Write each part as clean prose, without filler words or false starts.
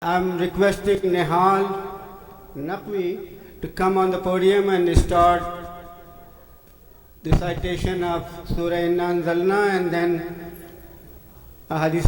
I'm requesting Nehal Naqvi to come on the podium and start the citation of Surah Inna Anzalna and then Hadith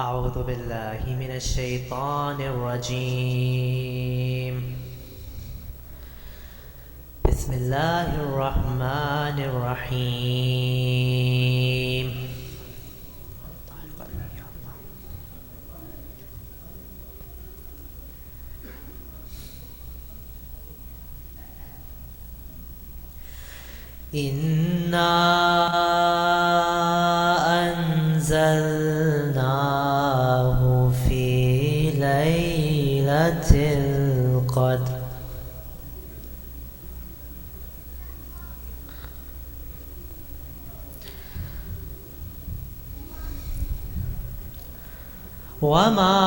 أعوذ بالله من الشيطان الرجيم. بسم الله الرحمن الرحيم. إنا أنزلناه في ليلة القدر وما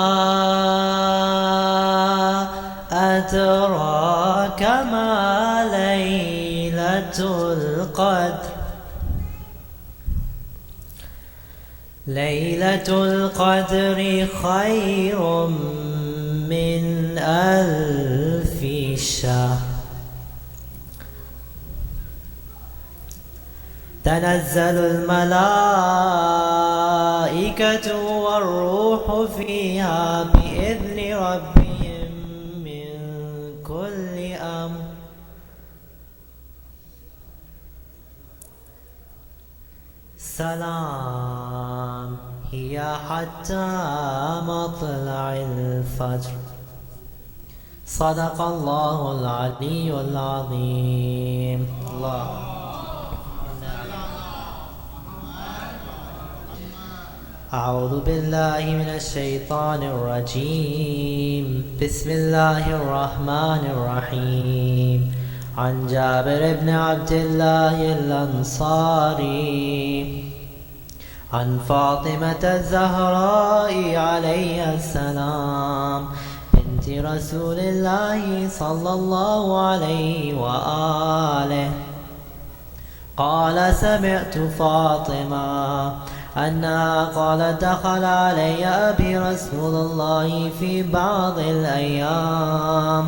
أدراك ما ليلة القدر. ليلة القدر خير من 1000 شهر. تنزل الملائكة والروح فيها بإذن ربهم من كل أمر. سلام هي حتى مطلع الفجر. صدق الله العلي العظيم. الله أعوذ بالله من الشيطان الرجيم. بسم الله الرحمن الرحيم. عن جابر بن عبد الله الأنصاري عن فاطمة الزهراء عليها السلام بنت رسول الله صلى الله عليه وآله قال: سمعت فاطمة أنها قالت: دخل علي أبي رسول الله في بعض الأيام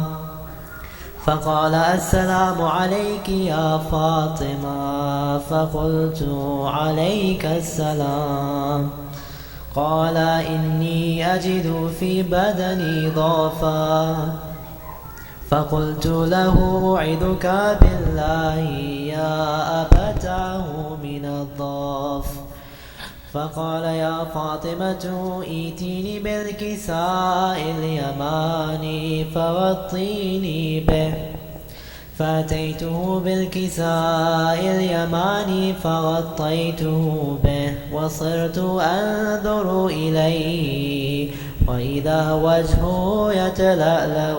فقال: السلام عليك يا فاطمة. فقلت: عليك السلام. قال: إني أجد في بدني ضعفا. فقلت له: أوعدك بالله يا أبتاه من الضعف. فقال: يا فاطمة ائتيني بالكساء اليماني فغطيني به. فأتيته بالكساء اليماني فغطيته به وصرت أنظر إليه وإذا وجهه يتلألأ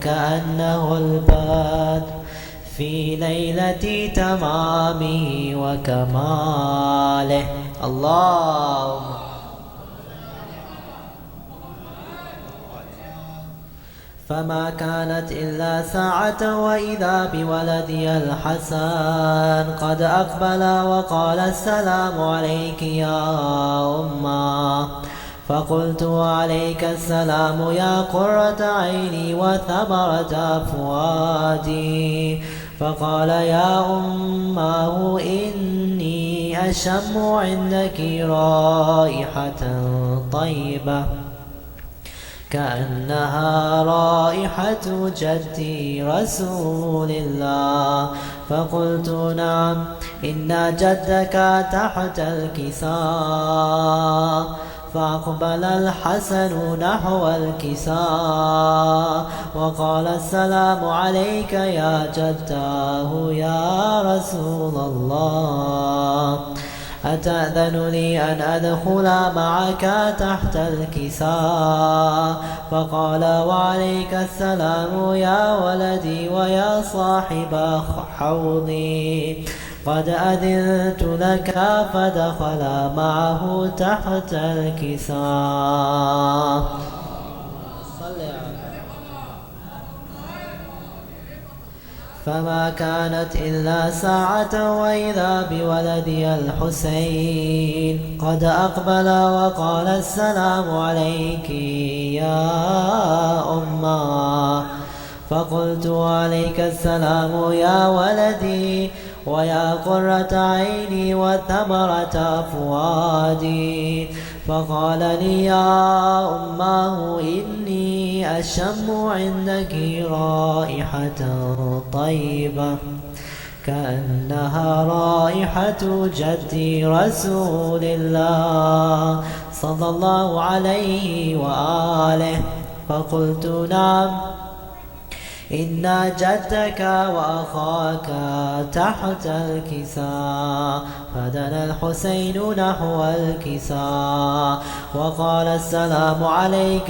كأنه البدر في ليلة تمامه وكماله. اللهم فما كانت إلا ساعة وإذا بولدي الحسن قد أقبل وقال: السلام عليك يا أمه. فقلت: عليك السلام يا قرة عيني وثمرة فؤادي. فقال: يا أمه إني أشم عندك رائحة طيبة كأنها رائحة جدي رسول الله. فقلت: نعم، إن جدك تحت الكساء. فأقبل الحسن نحو الكساء وقال: السلام عليك يا جداه يا رسول الله. أتأذن لي أن أدخل معك تحت الكساء؟ فقال وعليك السلام يا ولدي ويا صاحب حوضي، قد أذنت لك. فدخل معه تحت الكساء. فما كانت إلا ساعة وإذا بولدي الحسين قد أقبل وقال السلام عليك يا أمه. فقلت عليك السلام يا ولدي ويا قرة عيني وثمرة فؤادي. فقال لي يا أمه إني أشم عندك رائحة طيبة كأنها رائحة جدي رسول الله صلى الله عليه وآله. فقلت نعم، إن جدك وأخاك تحت الكساء. فدنا الحسين نحو الكساء وقال السلام عليك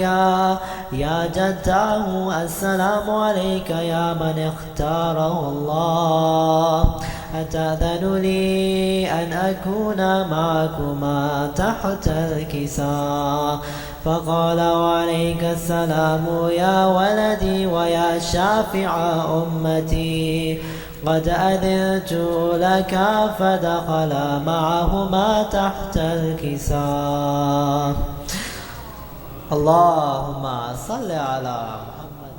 يا جداه، السلام عليك يا من اختاره الله. أتأذن لي أن أكون معكما تحت الكساء؟ فقال وعليك السلام يا ولدي ويا شافع أمتي، قد أذنت لك. فدخل معهما تحت الكساء. اللهم صل على محمد.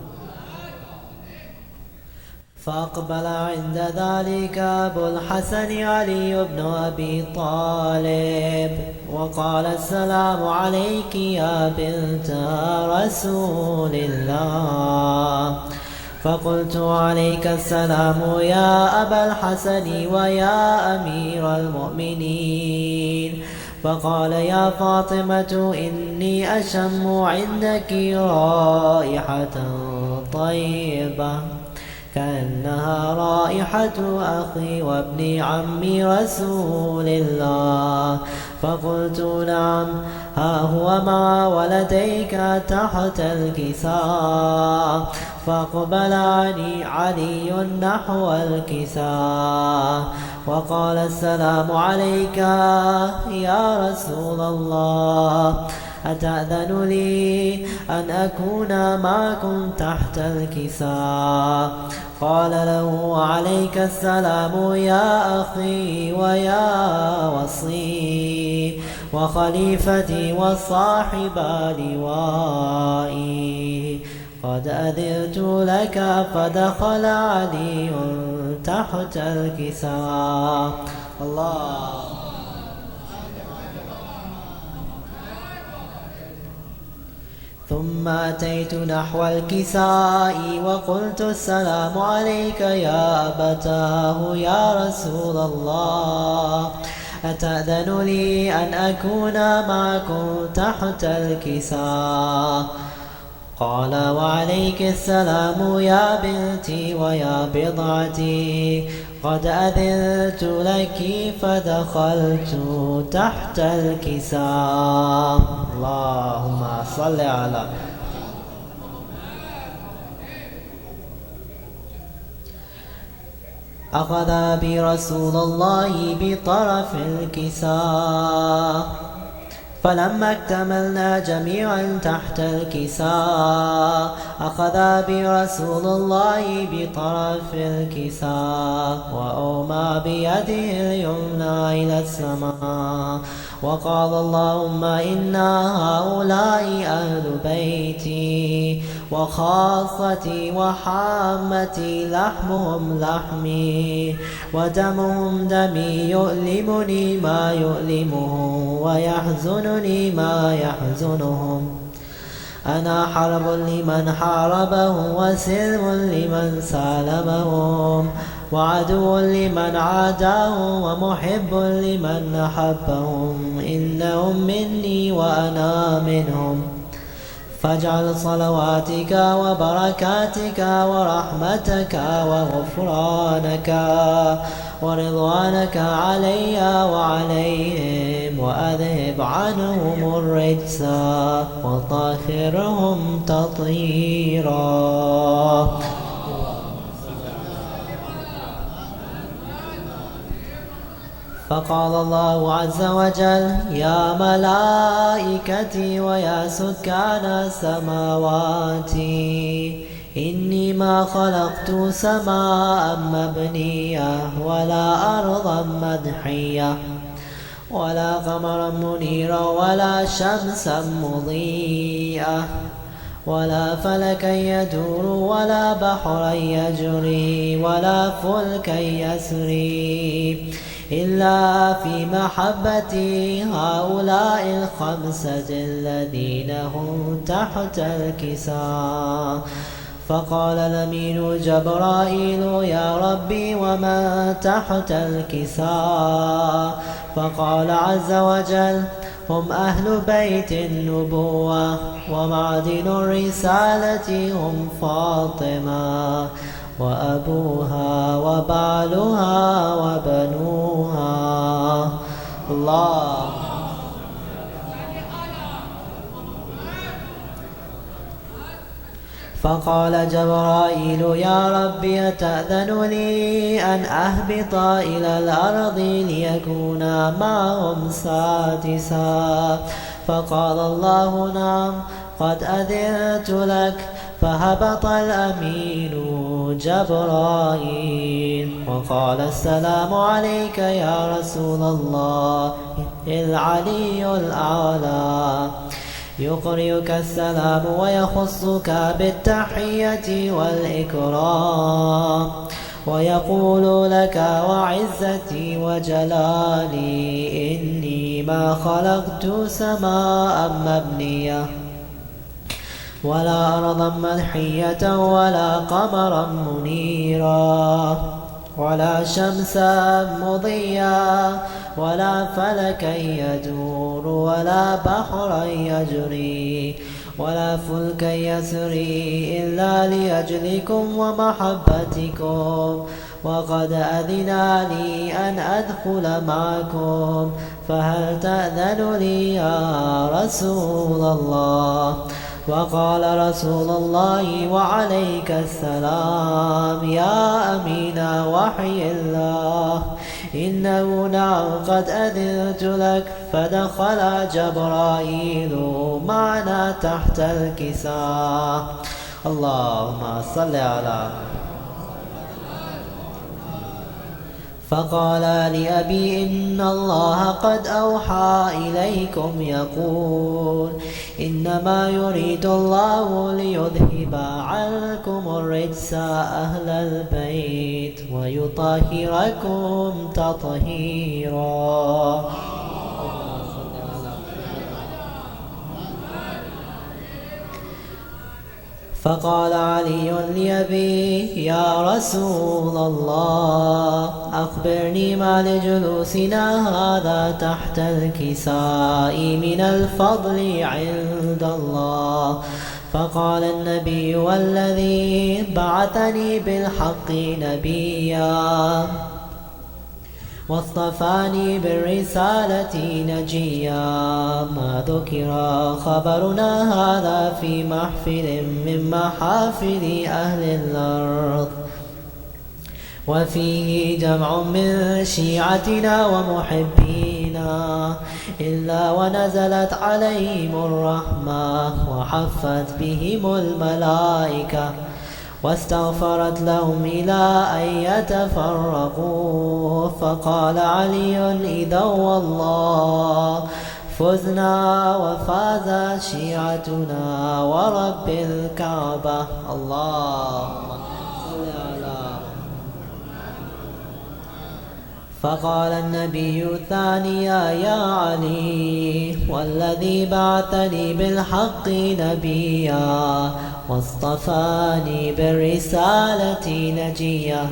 فأقبل عند ذلك أبو الحسن علي بن أبي طالب وقال السلام عليك يا بنت رسول الله. فقلت عليك السلام يا أبا الحسن ويا أمير المؤمنين. فقال يا فاطمة إني أشم عندك رائحة طيبة كأنها رائحة أخي وابن عم رسول الله. فقلت نعم، ها هو مع ولديك تحت الكساء. فأقبل علي نحو الكساء وقال السلام عليك يا رسول الله، أتأذن لي أن أكون معكم تحت الكساء؟ قال له عليك السلام يا أخي ويا وصي وخليفتي وصاحب لوائي، قد أذنت لك. فدخل علي تحت الكساء. الله. ثم أتيت نحو الكساء وقلت السلام عليك يا أبتاه يا رسول الله، أتأذن لي أن أكون معكم تحت الكساء؟ قال وعليك السلام يا بنتي ويا بضعتي، قد أذنت لك. فدخلت تحت الكساء. اللهم صل على أخذ برسول الله بطرف الكساء، فلما اكتملنا جميعا تحت الكساء أخذ برسول الله بطرف الكساء وأومى بيده اليمنى إلى السماء وقال اللهم إن هؤلاء أهل بيتي وخاصتي وحامتي، لحمهم لحمي ودمهم دمي، يؤلمني ما يؤلمهم ويحزنني ما يحزنهم. أنا حرب لمن حاربهم وسلم لمن سالمهم وعدو لمن عاداهم ومحب لمن أحبهم، إنهم مني وأنا منهم. فاجعل صلواتك وبركاتك ورحمتك وغفرانك ورضوانك علي وعليهم وأذهب عنهم الرجس وطهرهم تطهيرا. فقال الله عز وجل: يا ملائكتي ويا سكان السماوات إني ما خلقت سماء مبنية ولا أرضا مدحية ولا قمرا منيرا ولا شمسا مضيئة ولا فلكا يدور ولا بحرا يجري ولا فلكا يسري إلا في محبة هؤلاء الخمسة الذين هم تحت الكساء. فقال الأمين جبرائيل: يا ربي ومن تحت الكساء؟ فقال عز وجل: هم أهل بيت النبوة ومعدن الرسالة، هم فاطمة وأبوها وبعلها وبنوها. الله. فقال جبرائيل: يا ربي أتأذن لي أن أهبط إلى الأرض ليكون معهم سادسا؟ فقال الله: نعم، قد أذنت لك. فهبط الأمين جبرائيل وقال: السلام عليك يا رسول الله العلي الأعلى، يقرئك السلام ويخصك بالتحية والإكرام ويقول لك: وعزتي وجلالي إني ما خلقت سماء مبنية ولا أرضا منحية ولا قمرا منيرا ولا شمسا مضيا ولا فلكا يدور ولا بحرا يجري ولا فلكا يسري إلا لأجلكم ومحبتكم، وقد أذن لي أن أدخل معكم، فهل تأذن لي يا رسول الله؟ وقال رسول الله: وعليك السلام يا أمين وحي الله، إنه نعم قد أذنت لك. فدخل جبرائيل معنا تحت الكساء. اللهم صل على. فقال لأبي: إن الله قد أوحى إليكم يقول: إنما يريد الله ليذهب عنكم الرجس أهل البيت ويطهركم تطهيرا. فقال علي لأبيه: يا رسول الله، أخبرني ما لجلوسنا هذا تحت الكساء من الفضل عند الله. فقال النبي: والذي بعثني بالحق نبيا واصطفاني بالرسالة نجيا، ما ذكر خبرنا هذا في محفل من محافل أهل الأرض، وفيه جمع من شيعتنا ومحبينا، إلا ونزلت عليهم الرحمة وحفت بهم الملائكة واستغفرت لهم إلى أن يتفرقوا. فقال علي: إذا والله فزنا وفاز شيعتنا ورب الكعبة. اللهم صل على. فقال النبي ثانيا: يا علي، والذي بعثني بالحق نبيا واصطفاني بالرسالة نجيا،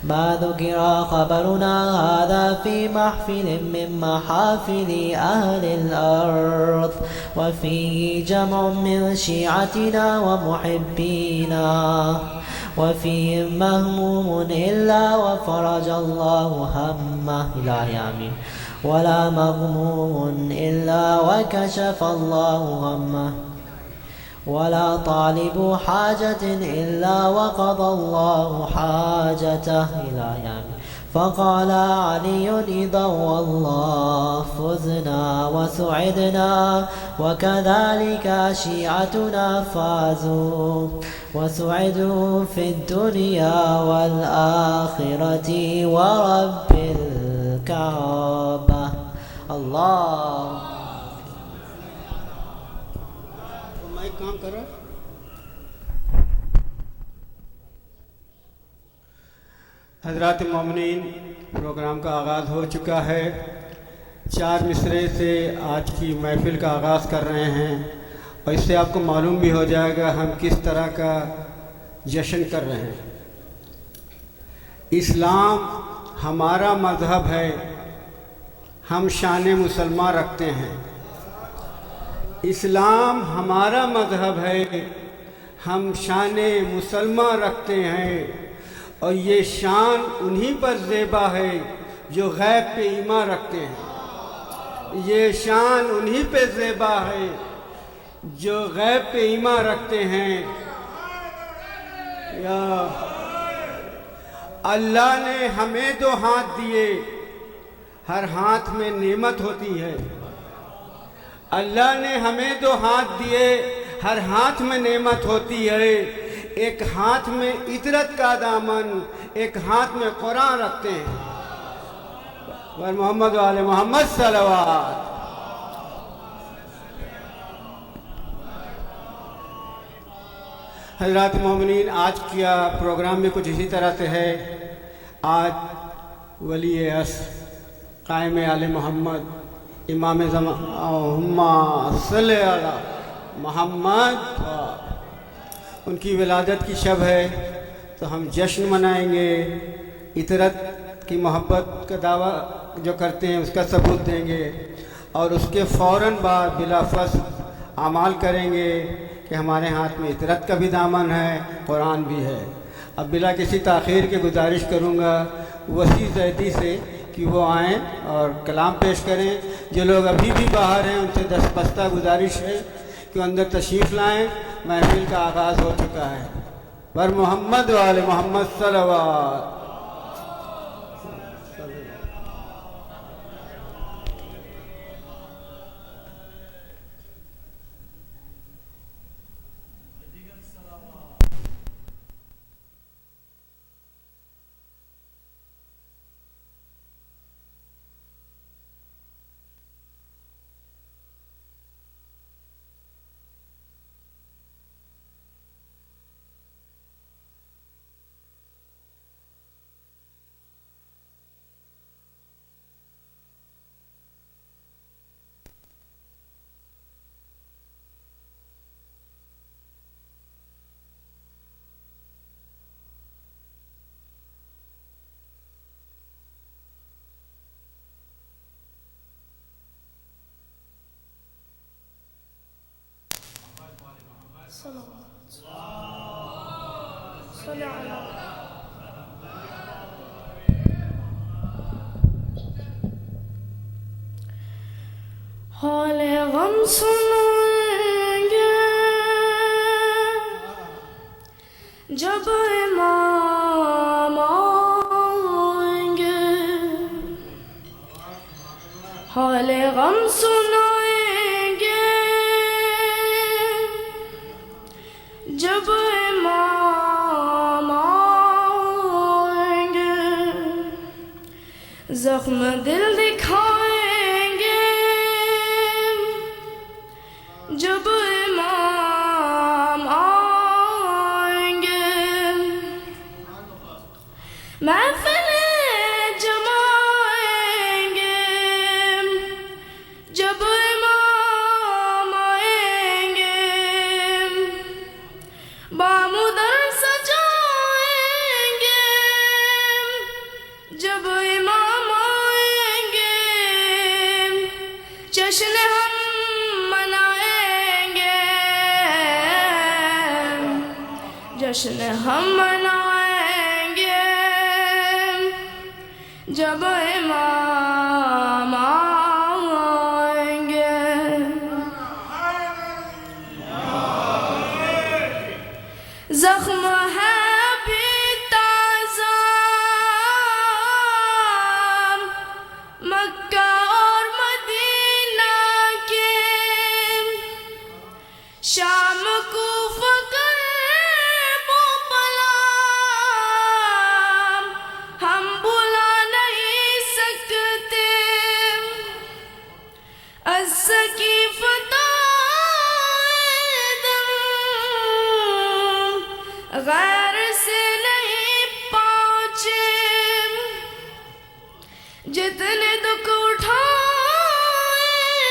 ما ذكر خبرنا هذا في محفل من محافل أهل الأرض وفيه جمع من شيعتنا ومحبينا وفيهم مهموم إلا وفرج الله همه إلهي آمين ولا مغموم إلا وكشف الله غمه ولا طالب حاجة إلا وقضى الله حاجته إلهي آمين فقال علي إذا والله فزنا وسعدنا وكذلك شيعتنا فازوا وسعدوا في الدنيا والآخرة ورب الكعبة الله مائک کام کر رہا ہے؟ حضرات مومنین، پروگرام کا آغاز ہو چکا ہے۔ 4 مصرعے سے آج کی محفل کا آغاز کر رہے ہیں اور اس سے آپ کو معلوم بھی ہو جائے گا ہم کس طرح کا جشن کر رہے ہیں۔ اسلام ہمارا مذہب ہے، ہم شان مسلمان رکھتے ہیں۔ اسلام ہمارا مذہب ہے، ہم شان مسلمان رکھتے ہیں، اور یہ شان انہی پر زیبا ہے جو غیب پہ ایمان رکھتے ہیں۔ یہ شان انہی پہ زیبا ہے جو غیب پہ ایمان رکھتے ہیں۔ یا اللہ نے ہمیں 2 ہاتھ دیے، ہر ہاتھ میں نعمت ہوتی ہے۔ اللہ نے ہمیں 2 ہاتھ دیے، ہر ہاتھ میں نعمت ہوتی ہے۔ ایک ہاتھ میں عطرت کا دامن، ایک ہاتھ میں قرآن رکھتے ہیں۔ اور محمد وآل محمد صلوات۔ حضرات مومنین، آج کیا پروگرام بھی کچھ اسی طرح سے ہے۔ آج ولی عصر، قائم آل محمد، امام زمان، اللہم صلی علی محمد، ان کی ولادت کی شب ہے، تو ہم جشن منائیں گے، عطرت کی محبت کا دعویٰ جو کرتے ہیں اس کا ثبوت دیں گے، اور اس کے فوراً بعد بلا فصل اعمال کریں گے کہ ہمارے ہاتھ میں عطرت کا بھی دامن ہے، قرآن بھی ہے۔ اب بلا کسی تاخیر کے گزارش کروں گا وسیع زیدی سے کہ وہ آئیں اور کلام پیش کریں۔ جو لوگ ابھی بھی باہر ہیں ان سے دستبستہ گزارش ہے کہ اندر تشریف لائیں، محفل کا آغاز ہو چکا ہے۔ پر محمد وآل محمد صلوات۔ صلی علی حال غم سنیں گے جب امام آئیں گے، حال غم سنائیں گے جب امام آئیں گے، زخم دل دکھائیں گے جب امام آئیں گے، محفلیں جمائیں گے جب امام آئیں گے، بامدر سجائیں گے جشن ہم منائیں گے جب امام آئیں گے. زخم ہے بھی تازہ مکہ اور مدینہ کے، شام کو فکر بلا ہم بلا نہیں سکتے. السقیفۃ غیر سے نہیں پہنچے، جتنے دکھ اٹھائے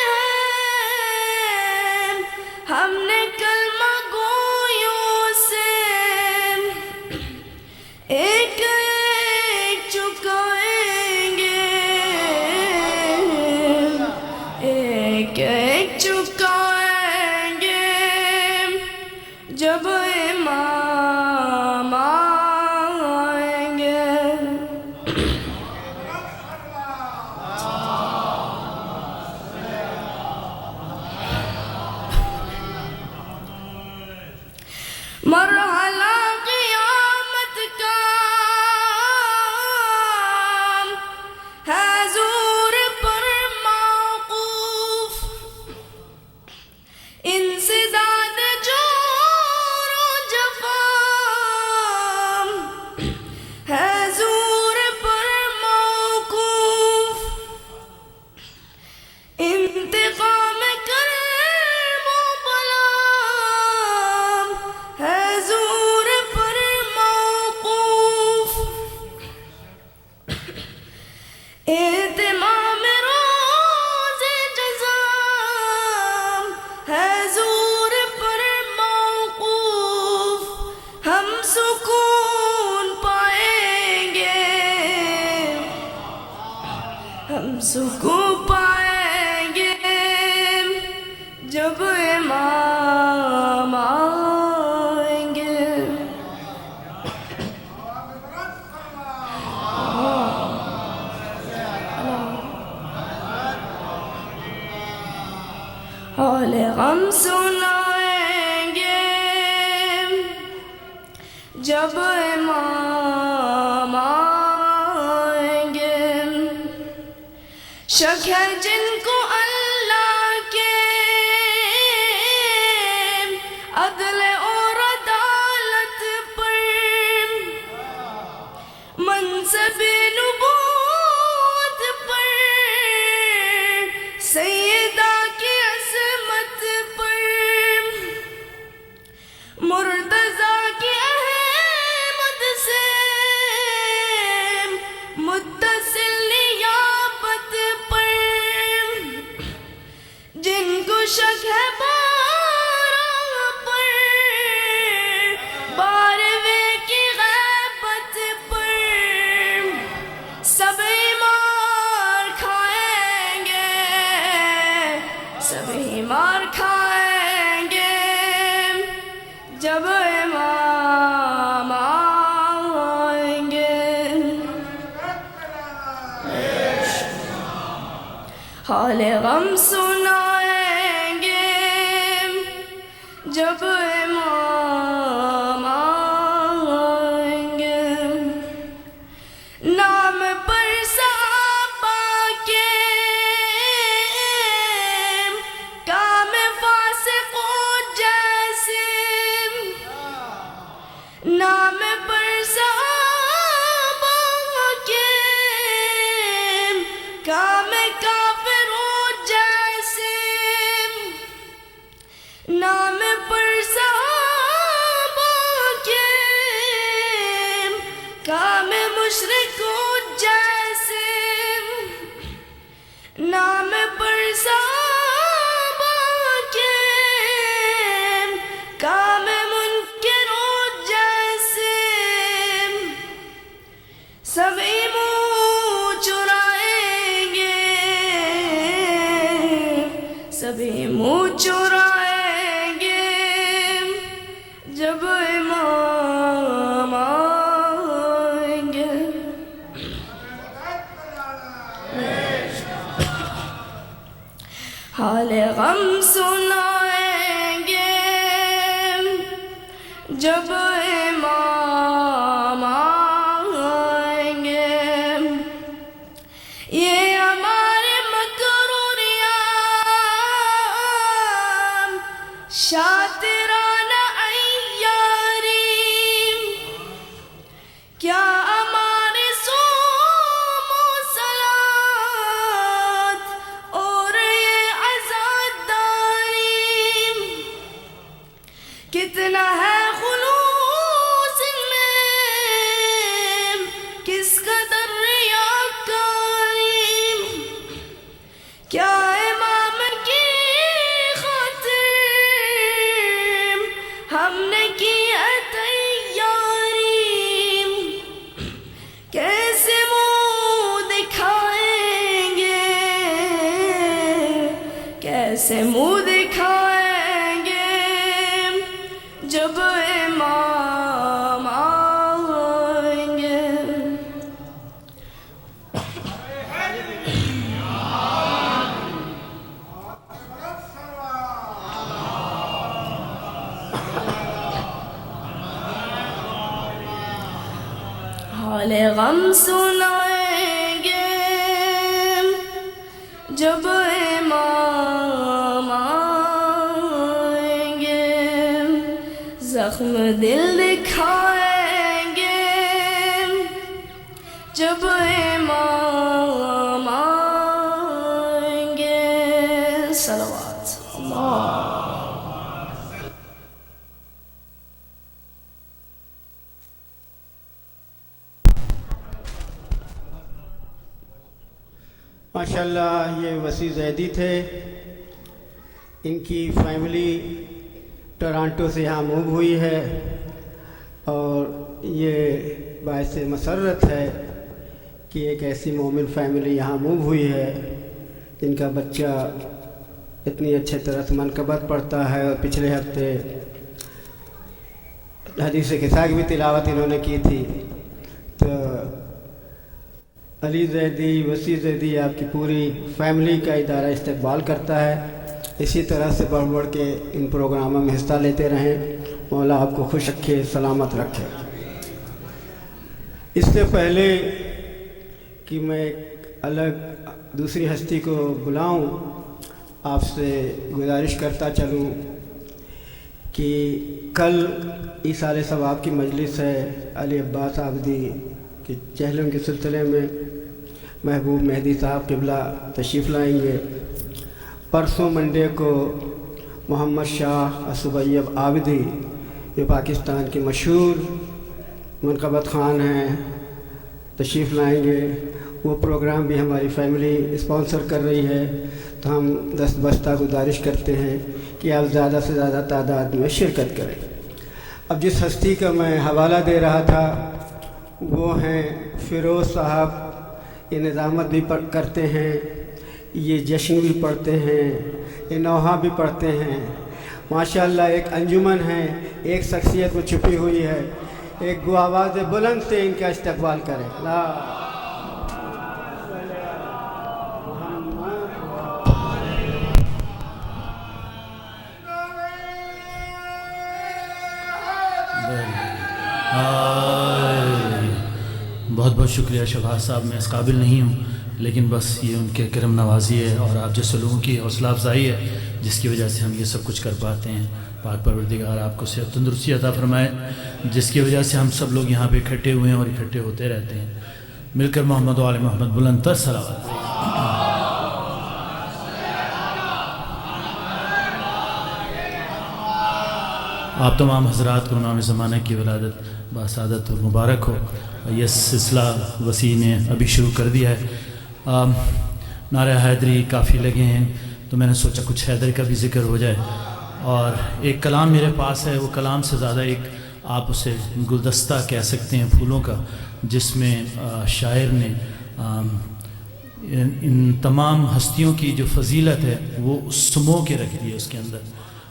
ہیں ہم نے کلمہ گویوں سے، ایک ایک چکائیں گے، ایک ایک چکائیں گے جب امام آئیں گے. مرحلہ قیامت کا ہے زور پر موقوف، انسداد جور و جفا ہے زور پر موقوف، انتقام کرب و بلا ہے زور پر موقوف، اہتمام روز جزا ہے زور پر موقوف. ہم سکون پائیں گے، ہم سکون پائیں گے جب امام آئیں گے. حال غم سنائیں گے جب امام آئیں گے. شک ہے جن کو اللہ کے عدل اور عدالت پر، منصب نبوت پر، سیدہ کی عظمت پر، مرتضیٰ کی احمد سے متصل نیابت پر، جن کو شک ہے بارہ پر، بارہویں کی غیبت پر، سب مار کھائیں گے، سب مار کھائیں گے جب امام آئیں گے. حال غم سنائیں گے جب امام آئیں گے. نام پر صحابہ کے کام فاسق و جاسم، نام پر صحابہ کے کام کافر و جاسم، نام پر صحابہ کے کام مشرک و جاسم، نام پر صحابہ کے کام منکر و جاسم، سبھی منہ چرائیں گے، سبھی منہ چرائیں گے غم سنائیں گے جب امام آئیں گے. یہ ہمارے مکروریان شاطران عیاری کیا ہمارے صوم و صلات اور یہ عزاداری کتنا ہے خلوص ان میں کس قدر ریاکاری کیا امام کی خاطر ہم نے کی ہے تیاری کیسے منہ دکھائیں گے کیسے منہ دکھائیں گے جب امام آئیں گے. حال غم سنائیں گے جب امام آئیں گے زخم دل دکھائیں گے جب امام آئیں گے. صلوات اللہ. ماشاءاللہ یہ وسیع زیدی تھے. ان کی فیملی ٹورانٹو سے یہاں موو ہوئی ہے اور یہ باعث مسرت ہے کہ ایک ایسی مومن فیملی یہاں موو ہوئی ہے جن کا بچہ اتنی اچھے طرح سے منقبت پڑھتا ہے. اور پچھلے ہفتے حدیث قصہ کی بھی تلاوت انہوں نے کی تھی. تو علی زیدی وسیع زیدی آپ کی پوری فیملی کا ادارہ استقبال کرتا ہے. اسی طرح سے بڑھ بڑھ کے ان پروگراموں میں حصہ لیتے رہیں. مولا آپ کو خوش رکھے سلامت رکھے. اس سے پہلے کہ میں ایک الگ دوسری ہستی کو بلاؤں آپ سے گزارش کرتا چلوں کہ کل ایصال ثواب کی مجلس ہے علی عباس عابدی کی چہلم کے سلسلے میں. محبوب مہدی صاحب قبلہ تشریف لائیں گے. پرسوں منڈے کو محمد شاہ الصبیب عابدی جو پاکستان کے مشہور منقبت خان ہیں تشریف لائیں گے. وہ پروگرام بھی ہماری فیملی اسپانسر کر رہی ہے. تو ہم دست بستہ گزارش کرتے ہیں کہ آپ زیادہ سے زیادہ تعداد میں شرکت کریں. اب جس ہستی کا میں حوالہ دے رہا تھا وہ ہیں فیروز صاحب. یہ نظامت بھی کرتے ہیں, یہ جشن بھی پڑھتے ہیں, یہ نوحہ بھی پڑھتے ہیں. ماشاءاللہ ایک انجمن ہے, ایک شخصیت وہ چھپی ہوئی ہے. ایک گو آواز بلند سے ان کا استقبال کریں. بہت بہت شکریہ شباز صاحب. میں اس قابل نہیں ہوں لیکن بس یہ ان کے کرم نوازی ہے اور آپ جیسے لوگوں کی حوصلہ افزائی ہے جس کی وجہ سے ہم یہ سب کچھ کر پاتے ہیں. پاک پروردگار آپ کو صحت تندرستی عطا فرمائے جس کی وجہ سے ہم سب لوگ یہاں پہ اکٹھے ہوئے ہیں اور اکٹھے ہوتے رہتے ہیں. مل کر محمد و آل محمد بلند تر صلوات. آپ تمام حضرات کو امام زمانہ کی ولادت باسعادت اور مبارک ہو. یہ سلسلہ وسیع نے ابھی شروع کر دیا ہے. نعرہ حیدری کافی لگے ہیں تو میں نے سوچا کچھ حیدر کا بھی ذکر ہو جائے. اور ایک کلام میرے پاس ہے, وہ کلام سے زیادہ ایک آپ اسے گلدستہ کہہ سکتے ہیں پھولوں کا, جس میں شاعر نے ان تمام ہستیوں کی جو فضیلت ہے وہ سمو کے رکھ دی ہے اس کے اندر.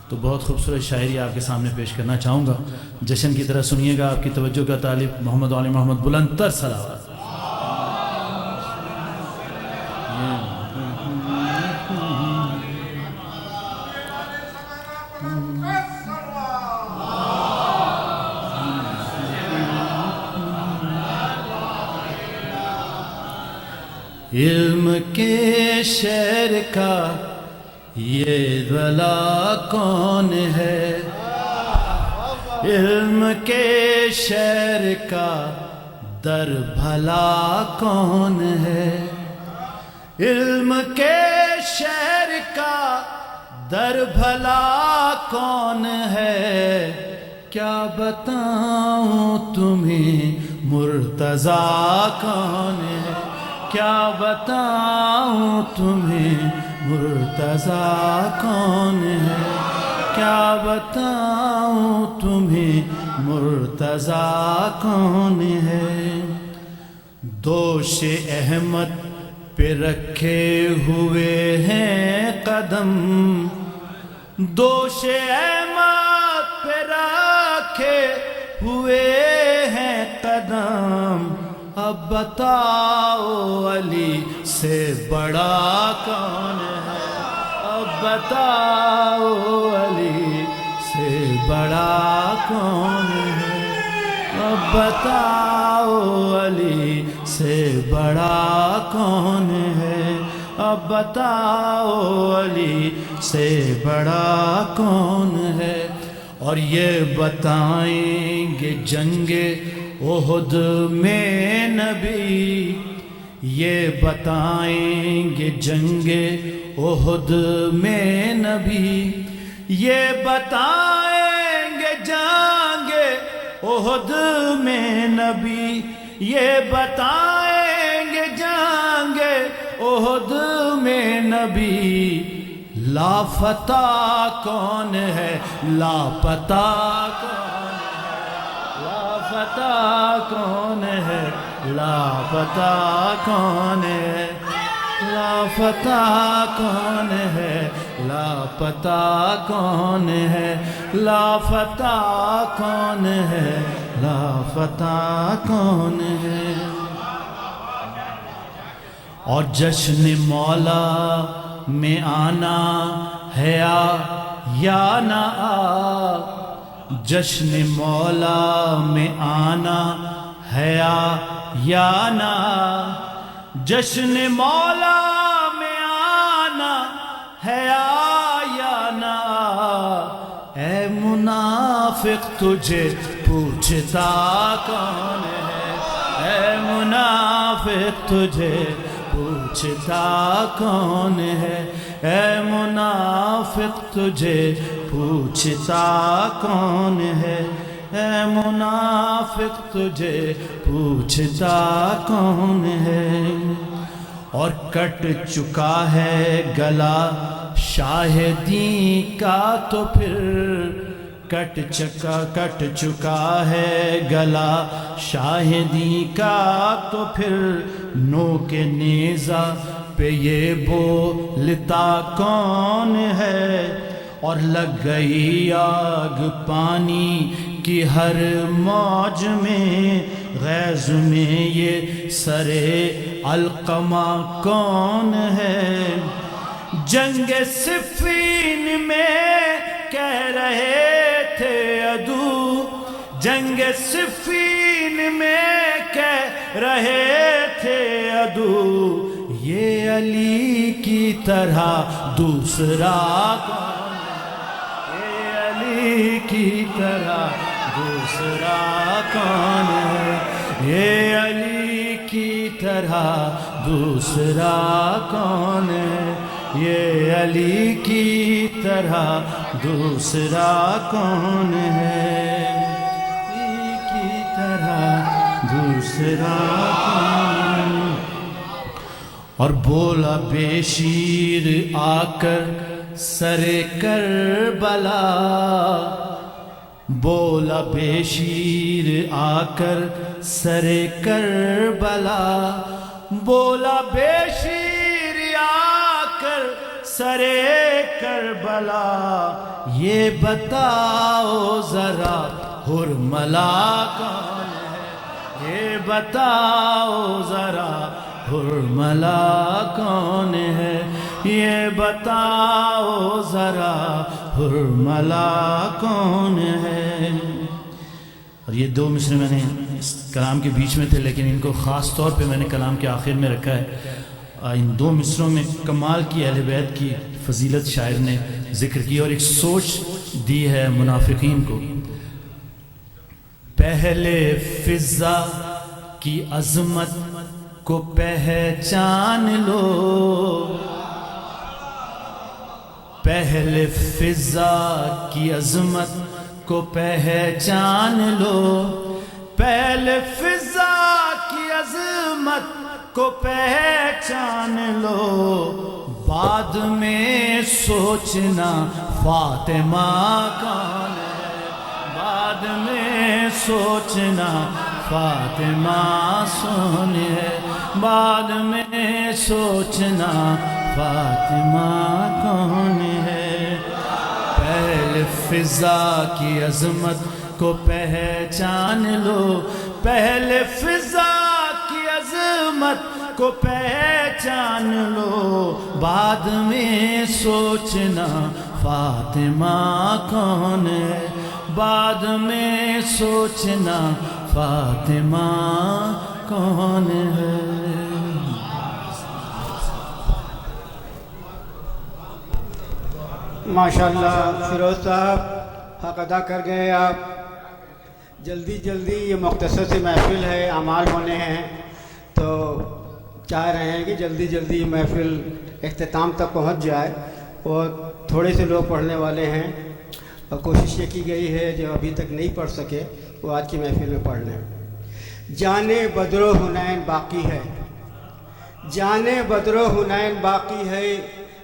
تو بہت خوبصورت شاعری آپ کے سامنے پیش کرنا چاہوں گا. جشن کی طرح سنیے گا. آپ کی توجہ کا طالب محمد علی محمد بلند تر صلوات. علم کے شہر کا یہ بلا کون ہے؟ علم کے شہر کا در بھلا کون ہے؟ علم کے شہر کا در بھلا کون ہے؟ کیا بتاؤں تمہیں مرتضیٰ کون ہے؟ کیا بتاؤں تمہیں مرتضیٰ کون ہے؟ کیا بتاؤں تمہیں مرتضیٰ کون ہے؟ دوش احمد پہ رکھے ہوئے ہیں قدم، دوش احمد پہ رکھے ہوئے ہیں قدم، اب بتاؤ علی سے بڑا کون ہے؟ اب بتاؤ علی سے بڑا کون ہے؟ اب بتاؤ علی سے بڑا کون ہے؟ اب بتاؤ علی سے بڑا کون ہے؟ اور یہ بتائیں گے جنگ احد میں نبی، یہ بتائیں گے جنگ احد میں نبی، یہ بتائیں گے جنگ احد میں نبی، یہ بتائیں گے جنگ احد میں نبی، لافتہ کون ہے؟ لاپتہ کون ہے؟ لاپتہ کون ہے؟ لاپتہ کون ہے؟ لاپتہ کون ہے؟ لاپتہ کون ہے؟ لاپتہ کون ہے؟ لاپتہ کون ہے؟ اور جشن مولا میں آنا ہے یا نہ آ، جشن مولا میں آنا ہے یا نہ آ، جشن مولا میں آنا ہے یا نہ آ، اے منافق تجھے پوچھتا کون ہے؟ اے منافق تجھے پوچھتا کون ہے؟ اے منافق تجھے پوچھتا کون ہے؟ اے منافق تجھے پوچھتا کون ہے؟ اور کٹ چکا ہے گلا شاہدی کا تو پھر کٹ چکا ہے گلا شاہدی کا تو پھر نوک نیزہ پہ یہ بولتا کون ہے؟ اور لگ گئی آگ پانی کی ہر موج میں، غیظ میں یہ سرے علقمہ کون ہے؟ جنگ صفین میں کہہ رہے تھے عدو، جنگ صفین میں کہہ رہے تھے عدو، یہ علی کی طرح دوسرا کون ہے؟ یہ علی کی طرح دوسرا کون ہے؟ یہ علی کی طرح دوسرا کون ہے؟ یہ علی کی طرح دوسرا کون ہے؟ علی کی طرح دوسرا کون ہے؟ اور بولا بے شیر آ کر سر کربلا، بولا بے شیر آ کر سر کربلا، بولا بے شیر آ کر سر کربلا، یہ بتاؤ ذرا حرملا کون ہے؟ یہ بتاؤ ذرا حرملا کون ہے؟ یہ بتاؤ ذرا حرملا کون ہے. اور یہ دو مصرے میں نے اس کلام کے بیچ میں تھے، لیکن ان کو خاص طور پہ میں نے کلام کے آخر میں رکھا ہے. ان دو مصروں میں کمال کی اہل بیت کی فضیلت شاعر نے ذکر کی اور ایک سوچ دی ہے منافقین کو. پہلے فضا کی عظمت کو پہچان لو، پہلے فضا کی عظمت کو پہچان لو، پہلے فضا کی عظمت کو پہچان لو، بعد میں سوچنا فاطمہ کون ہے، بعد میں سوچنا فاطمہ سون ہے، بعد میں سوچنا فاطمہ کون ہے. پہلے فضا کی عظمت کو پہچان لو، پہلے فضا کی عظمت کو پہچان لو، بعد میں سوچنا فاطمہ کون ہے، بعد میں سوچنا فاطمہ کون ہے. ماشاءاللہ فیروز صاحب حق ادا کر گئے آپ. جلدی جلدی یہ مختصر سی محفل ہے، اعمال ہونے ہیں، تو چاہ رہے ہیں کہ جلدی جلدی یہ محفل اختتام تک پہنچ جائے. اور تھوڑے سے لوگ پڑھنے والے ہیں اور کوشش یہ کی گئی ہے جو ابھی تک نہیں پڑھ سکے وہ آج کی محفل میں پڑھ لیں. جانے بدر و حنین باقی ہے، جانے بدر و حنین باقی ہے،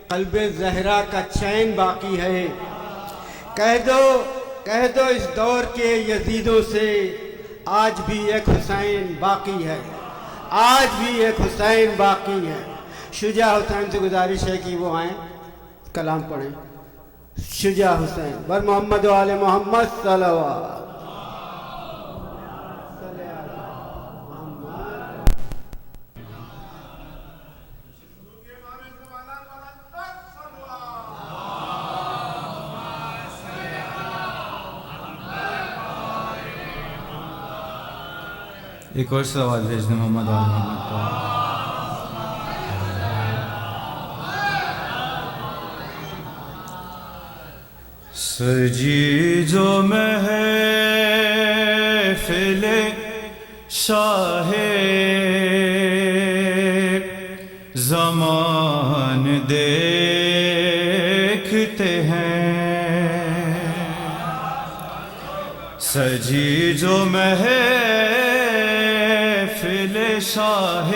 قلب زہرا کا چین باقی ہے. کہہ دو اس دور کے یزیدوں سے آج بھی ایک حسین باقی ہے، آج بھی ایک حسین باقی ہے. شجاع حسین سے گزارش ہے کہ وہ آئیں کلام پڑھیں. شجاع حسین بر محمد و آل محمد صلوات. ایک اور سوال بھیج دیں محمد وال محمد کو. سجی جو محفل شاہ زمان دیکھتے ہیں، سجی جو محفل شاہ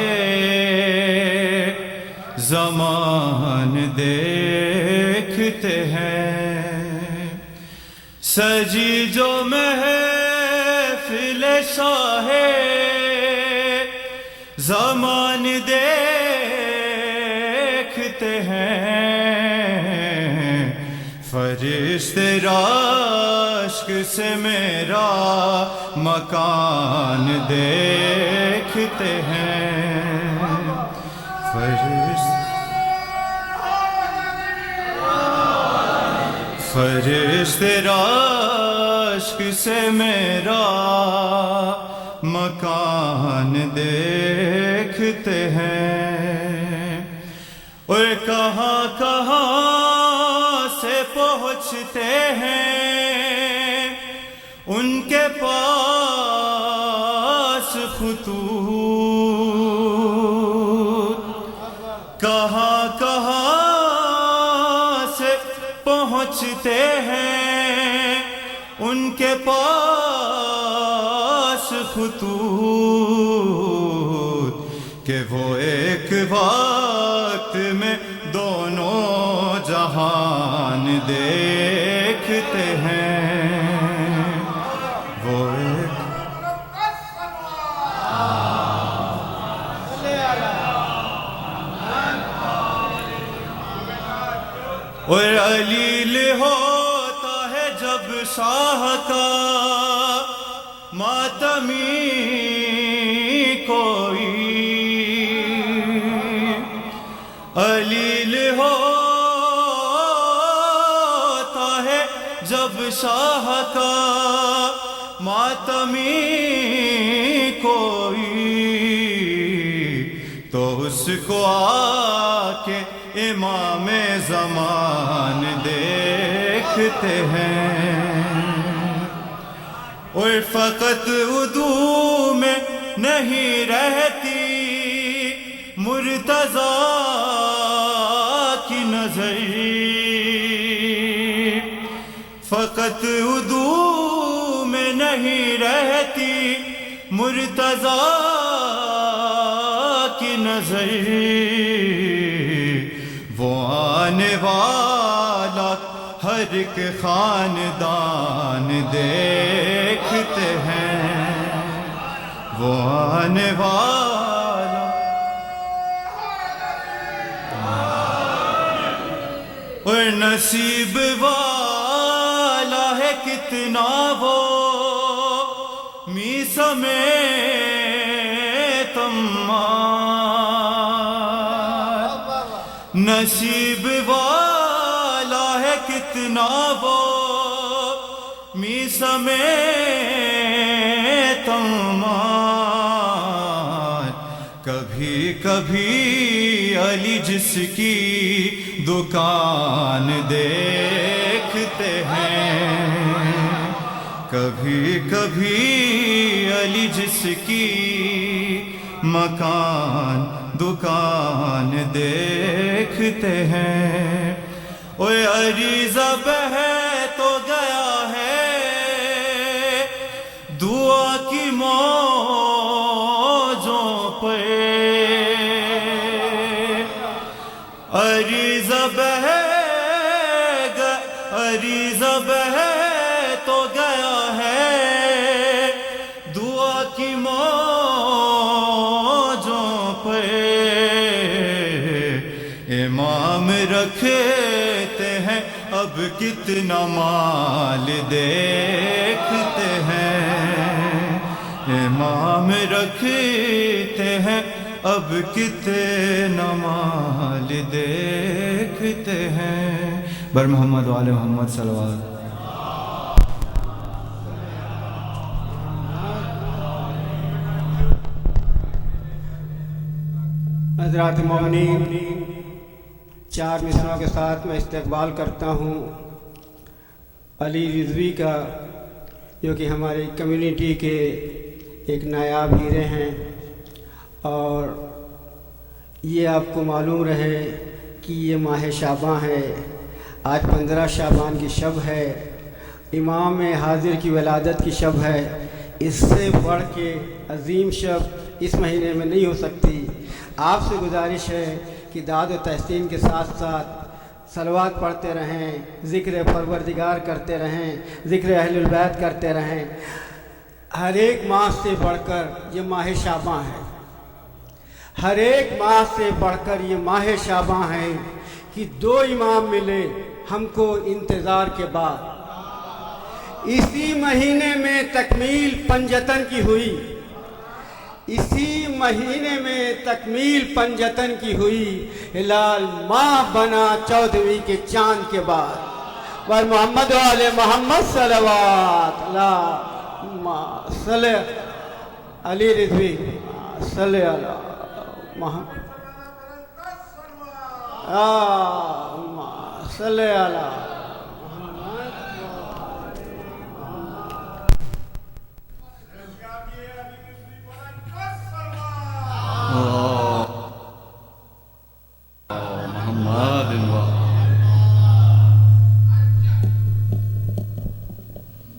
زمان دیکھتے ہیں، سجی جو محفل شاہ زمان دیکھتے ہیں، فرشتے راشک سے میرا مکان دیکھتے ہیں، فرشتے راشک سے میرا مکان دیکھتے ہیں، اور کہاں کہاں سے پہنچتے ہیں ان کے پاس خطوط، کہاں کہاں سے پہنچتے ہیں ان کے پاس خطوط، کہ وہ ایک وقت میں دونوں جہان دیکھتے ہیں، وہ ایک اور علیل ہوتا ہے جب شاہ کا ماتمی کوئی، علیل ہوتا ہے شاہ کا ماتمی کوئی تو اس کو آ کے امام زمان دیکھتے ہیں. اور فقط اردو میں نہیں رہتی مرتضیٰ کی نظر، فقط اردو میں نہیں رہتی مرتضیٰ کی نظر. وہ آنے والا ہر ایک خاندان دیکھتے ہیں، وہ آنے والا. اور نصیب والا ہے کتنا وہ میسا میں تمام، نصیب والا ہے کتنا وہ میسا میں تمام. کبھی کبھی علی جس کی دکان دیکھتے ہیں، کبھی کبھی علی جس کی مکان دکان دیکھتے ہیں. اوے عریضہ بہہ تو گیا ہے دعا کی موجوں پہ، عریضہ بہہ تو گیا ہے دعا کی موجوں پہ. امام رکھتے ہیں اب کتنا مال دیکھتے ہیں، امام رکھتے ہیں اب کتنا مال دیکھتے ہیں. بر محمد و آل محمد صلوات. حضرات مومنین، 4 مصرعوں کے ساتھ میں استقبال کرتا ہوں علی رضوی کا، جو کہ ہماری کمیونٹی کے ایک نایاب ہیرے ہیں. اور یہ آپ کو معلوم رہے کہ یہ ماہ شعبان ہے، آج 15 شعبان کی شب ہے، امام حاضر کی ولادت کی شب ہے. اس سے بڑھ کے عظیم شب اس مہینے میں نہیں ہو سکتی. آپ سے گزارش ہے کہ داد و تحسین کے ساتھ ساتھ صلوات پڑھتے رہیں، ذکر پروردگار کرتے رہیں، ذکر اہل البیت کرتے رہیں. ہر ایک ماہ سے بڑھ کر یہ ماہ شعبان ہے، ہر ایک ماہ سے بڑھ کر یہ ماہ شعبان ہے کہ 2 امام ملے ہم کو انتظار کے بعد. اسی مہینے میں تکمیل پنجتن کی ہوئی، اسی مہینے میں تکمیل پنجتن کی ہوئی. ہلال ماہ بنا 14ویں کے چاند کے بعد. بر محمد و آل محمد صلوات. اللہم صلی علی رضوی صلی علی محمد، اللہم صلی علی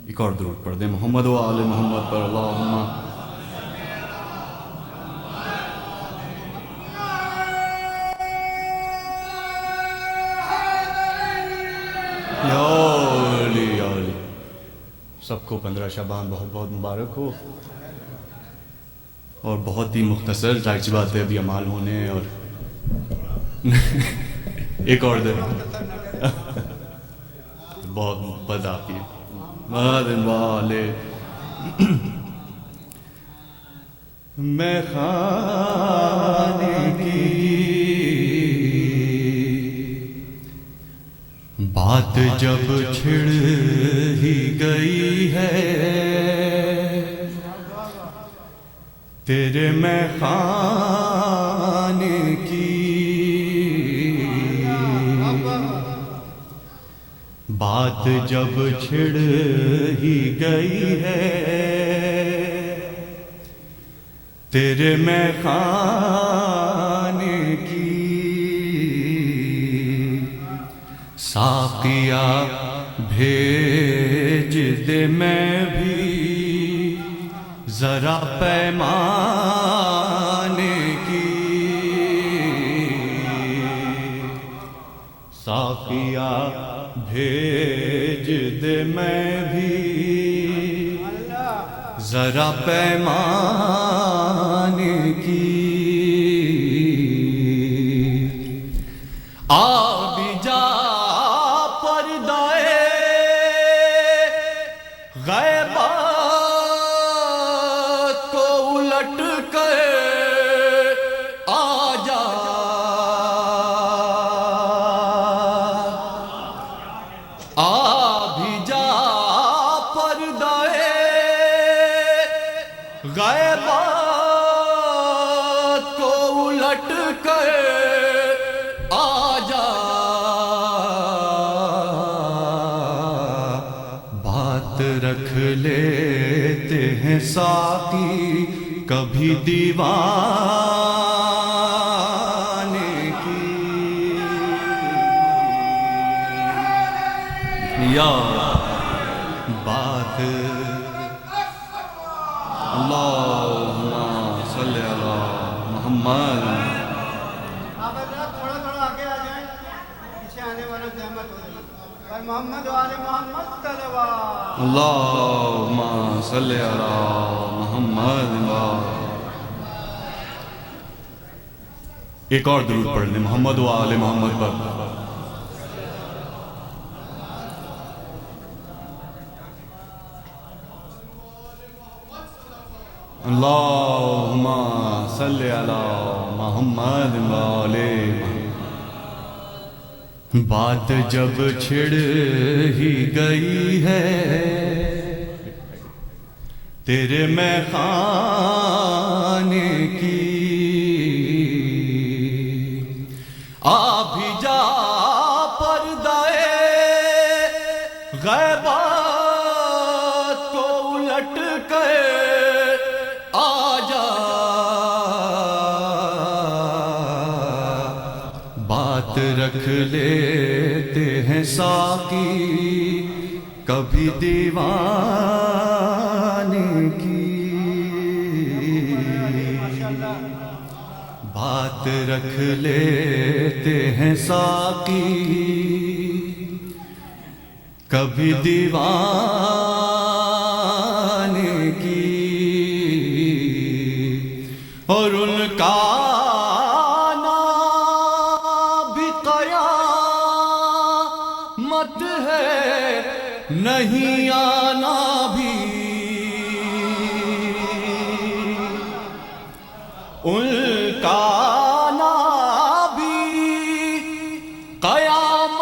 ایک اور درود پڑھ دیں محمد و آل محمد پر. اللہم یا علی یا علی. سب کو 15 شعبان بہت بہت مبارک ہو. اور بہت ہی مختصر ظاہر سی بات ہے ابھی اعمال ہونے ہیں. اور ایک اور دن بہت محبت آپ کی مادن والے. میں خانے کی بات جب چھڑ ہی گئی ہے تیرے میں خانے کی، بات جب چھڑ ہی گئی ہے تیرے میں خانے کی، ساقیا بھیج دے میں بھی ذرا پیمانے کی، ساقیا بھیج دے میں بھی ذرا پیمانے کی، آ بھی جا پردائے غیبات کو الٹ کر آ جا، آ بھی جا پردائے غیبات کو الٹ کر آ جا، بات رکھ لیتے ہیں ساقی کبھی دیوانے کی، یا بات اللہم صلی علی محمد۔ آپ حضرات تھوڑا تھوڑا آگے آ جائیں، پیچھے آنے والا زحمت ہو رہی ہے۔ اور محمد و آل محمد صلوات۔ اللہم صلی علی محمد۔ ایک اور درود پڑھ لیں محمد و آل محمد پر۔ اللہم صلی علی محمد و آل محمد۔ بات جب چھڑ ہی گئی ہے تیرے میں خانے کی، آ بھی جا پردائے غیبات کو الٹ کر آ جا، بات رکھ لیتے ہیں ساقی کبھی دیوانے کی، بات رکھ لیتے ہیں ساقی کبھی دیوانے کی، اور ان کا آنا بھی قیامت ہے، نہیں آنا بھی، ان کا آنا بھی قیامت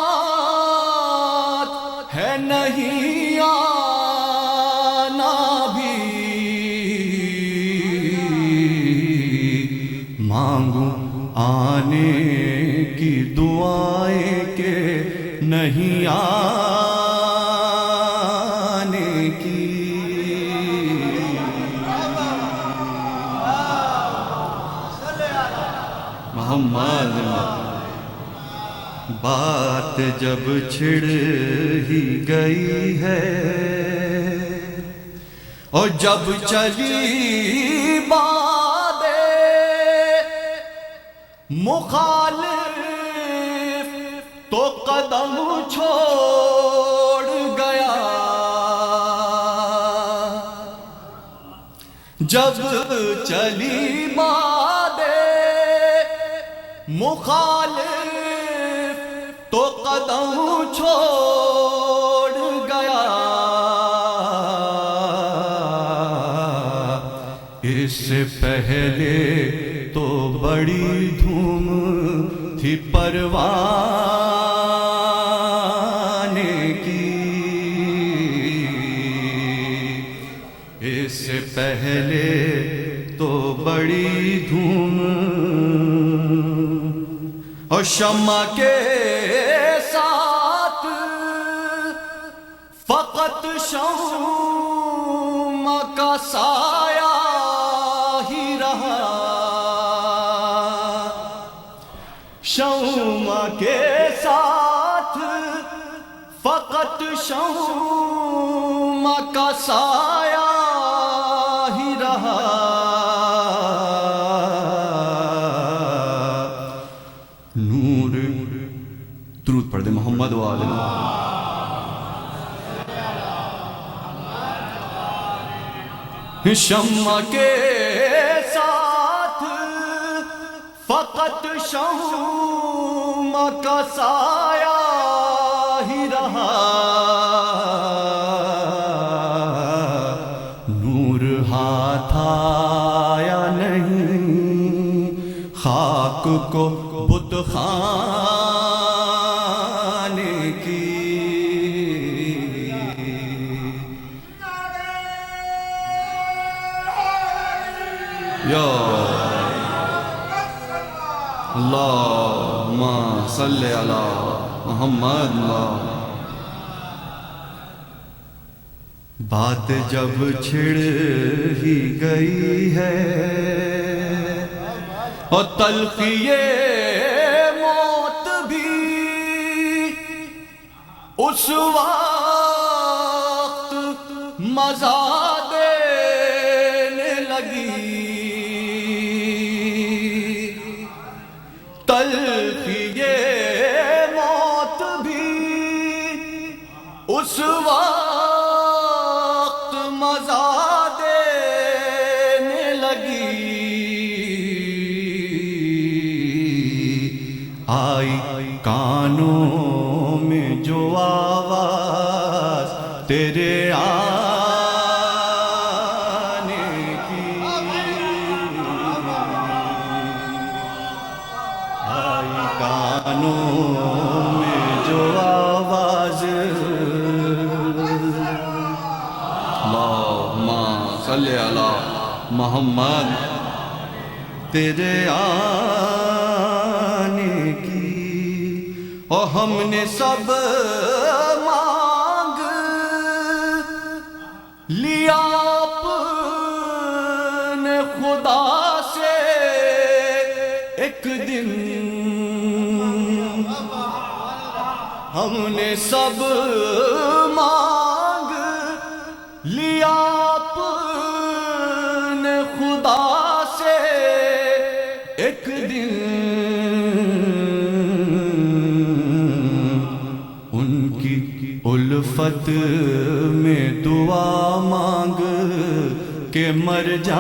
ہے، نہیں آنا بھی، مانگوں آنے کی دعائیں کہ نہیں آنے کی، محمد۔ بات جب چھڑ ہی گئی ہے اور جب چلی بادیں مخالف تو قدم چھوڑ گیا، جب چلی بادیں مخالف تو قدم چھوڑ گیا، اس سے پہلے تو بڑی دھوم تھی پروان اس سے پہلے تو بڑی دھوم اور شمع کے ساتھ فقط شمع کا سایہ ہی رہا، شمع کے ساتھ فقط شمع کا سایہ ہی رہا، نور درود پڑھ دے محمد و آل محمد۔ شمع کے ساتھ فقط شمع کا سایہ ہی رہا، نور ہاتھ آیا نہیں خاک کو بت خانے کی، یا اللہم صلی علی محمد۔ بات جب چھڑ ہی گئی ہے اور تلخی موت بھی اس وقت مزہ دینے لگی، تلخی موت بھی اس وقت مزہ دینے لگی، آئی کانوں میں جو آواز تیرے آنے کی، آئی کانوں میں جو آواز، اللہم صلی علی محمد، تیرے آنے کی، اور ہم نے سب مانگ لیا اپنے خدا سے ایک دن، ہم نے سب مانگ لیا اپنے خدا سے ایک دن، ان کی الفت میں دعا مانگ کے مر جانے،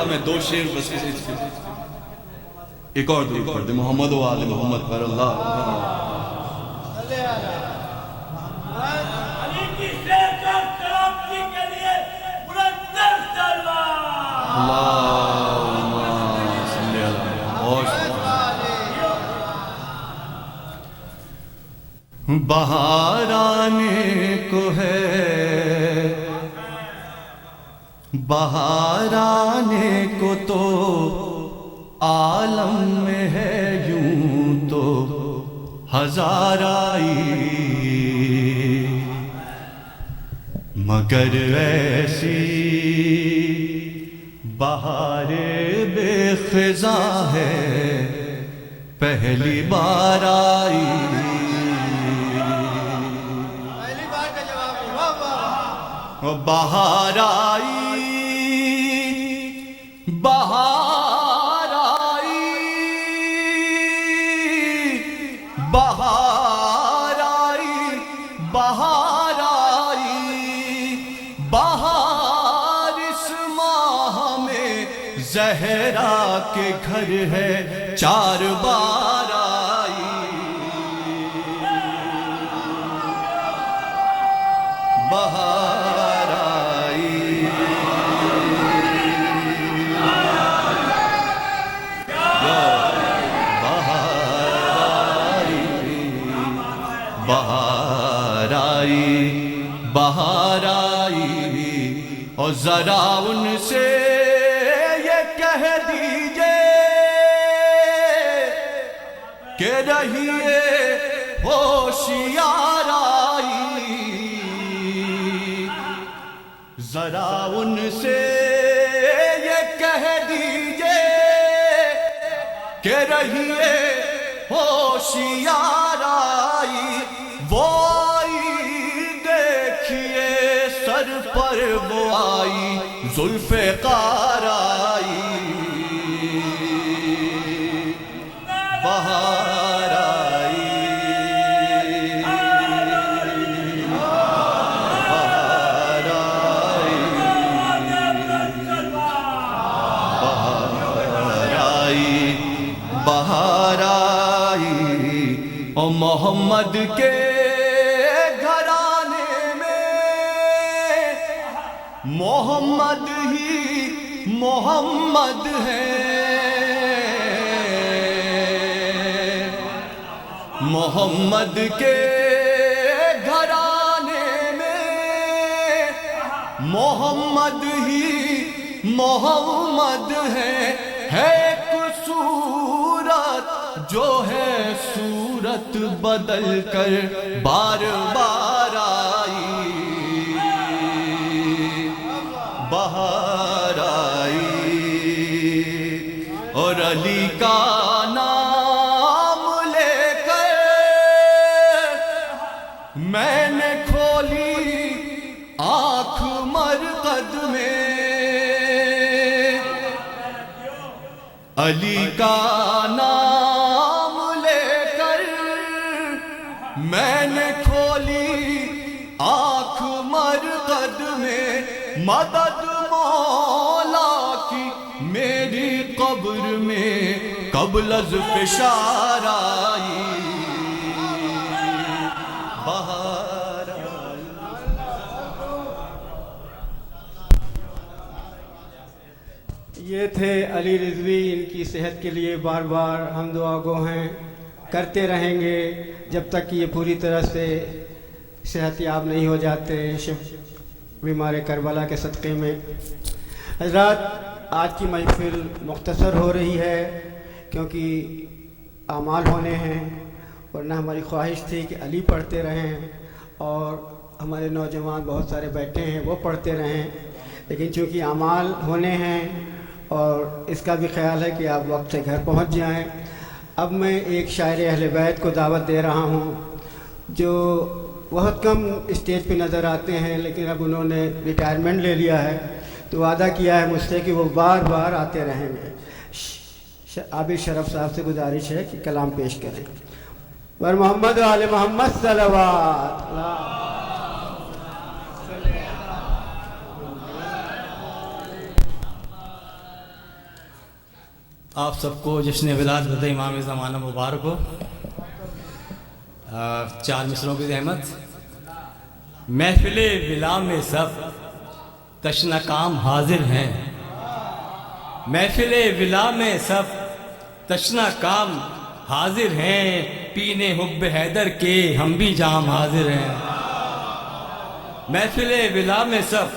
میں دو شعر بس ایک اور درود پڑھ دے محمد و آل محمد پر، اللہ علی کی صحت اور سلامتی کے لیے مرتب سلوات، اللہم صلی علی محمد۔ بہار آنے کو ہے، بہار آنے کو تو عالم میں ہے یوں تو ہزار آئی، مگر ایسی بہار بے خزاں ہے پہلی بار آئی، پہلی بار کا جواب ہے، واہ واہ۔ بہار آئی، بہار آئی، بہار آئی، بہار آئی، بہار اس ماہ میں زہرا کے گھر ہے چار بار آئی، اور ذرا ان سے یہ کہہ دیجئے کہ رہیے ہوشیار آئی، ذرا ان سے یہ کہہ دیجئے کہ رہیے ہوشیار آئی، وہ آئی دیکھیے سر پر وہ آئی ذوالفقار آئی، بہار آئی، بہار آئی، بہار آئی، بہار آئی، اور محمد کے گھرانے میں محمد ہی محمد ہے، محمد کے گھرانے میں محمد ہی محمد ہے ایک صورت جو ہے صورت بدل کر بار بار آئی، بہار آئی، اور علی کا نام لے کر میں نے کھولی آنکھ مرقد میں، علی کا نام لے کر میں نے کھولی آنکھ مرقد میں، مدد مولا کی میری قبر میں قبل از فشار آئی، بہار آئی۔ یہ تھے علی رضوی، ان کی صحت کے لیے بار بار ہم دعا گو ہیں، کرتے رہیں گے جب تک کہ یہ پوری طرح سے صحت یاب نہیں ہو جاتے بیمار کربلا کے صدقے میں۔ حضرات، آج کی محفل مختصر ہو رہی ہے کیونکہ اعمال ہونے ہیں، ورنہ ہماری خواہش تھی کہ علی پڑھتے رہیں اور ہمارے نوجوان بہت سارے بیٹھے ہیں وہ پڑھتے رہیں، لیکن چونکہ اعمال ہونے ہیں اور اس کا بھی خیال ہے کہ آپ وقت سے گھر پہنچ جائیں۔ اب میں ایک شاعر اہل بیت کو دعوت دے رہا ہوں جو بہت کم اسٹیج پہ نظر آتے ہیں، لیکن اب انہوں نے ریٹائرمنٹ لے لیا ہے تو وعدہ کیا ہے مجھ سے کہ وہ بار بار آتے رہیں گے۔ عابد شرف صاحب سے گزارش ہے کہ کلام پیش کریں۔ ور محمد و آل محمد صلوات۔ آپ سب کو جشن ولادت امام زمانہ مبارک ہو۔ 4 مصروں کی زحمت۔ محفل ولا میں سب تشنہ کام حاضر ہیں، محفل ولا میں سب تشنہ کام حاضر ہیں، پینے حب حیدر کے ہم بھی جام حاضر ہیں، محفل ولا میں سب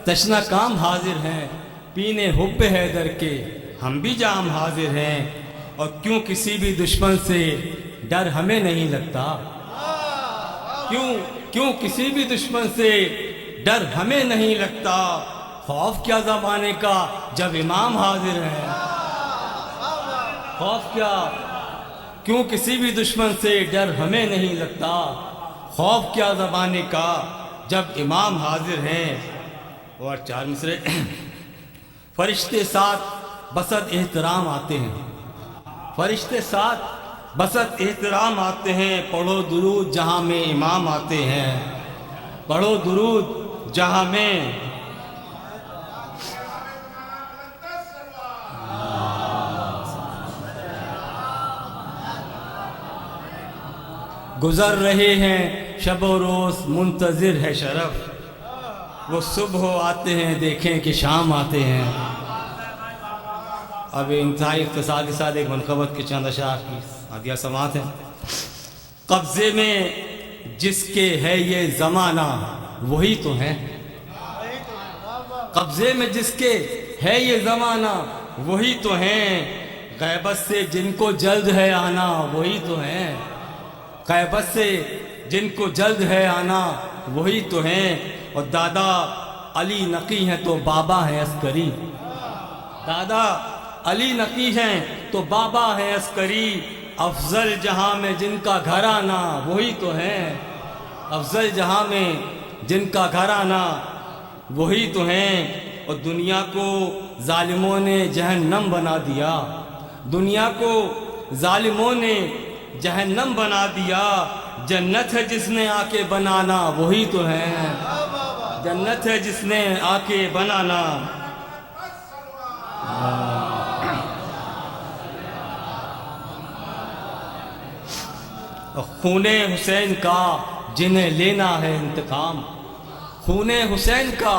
تشنہ کام حاضر ہیں، پینے حب حیدر کے ہم بھی جام حاضر ہیں، اور کیوں کسی بھی دشمن سے ڈر ہمیں نہیں لگتا، کیوں کسی بھی دشمن سے ڈر ہمیں نہیں لگتا، خوف کیا زمانے کا جب امام حاضر ہیں، خوف کیوں کسی بھی دشمن سے ڈر ہمیں نہیں لگتا، خوف کیا زمانے کا جب امام حاضر ہیں۔ اور 4 مصرے۔ فرشتے ساتھ بسط احترام آتے ہیں، فرشتے ساتھ بسط احترام آتے ہیں، پڑھو درود جہاں میں امام آتے ہیں، پڑھو درود جہاں میں گزر رہے ہیں شب و روز منتظر ہے شرف، وہ صبح آتے ہیں دیکھیں کہ شام آتے ہیں۔ اب انتہائی اختصار کے ساتھ ایک منقبت کے چند اشعار کی عادیہ سماعت ہے۔ قبضے میں جس کے ہے یہ زمانہ وہی تو ہے، قبضے میں جس کے ہے یہ زمانہ وہی تو ہیں، غیبت سے جن کو جلد ہے آنا وہی تو ہیں، غیبت سے جن کو جلد ہے آنا وہی تو ہیں۔ اور دادا علی نقی ہیں تو بابا ہیں عسکری، دادا علی نقی ہیں تو بابا ہیں عسکری، افضل جہاں میں جن کا گھرانہ وہی تو ہیں، افضل جہاں میں جن کا گھرانہ وہی تو ہیں۔ اور دنیا کو ظالموں نے جہنم بنا دیا، دنیا کو ظالموں نے جہنم بنا دیا، جنت ہے جس نے آ کے بنانا وہی تو ہیں، جنت ہے جس نے آ کے بنانا۔ خون حسین کا جنہیں لینا ہے انتقام، خون حسین کا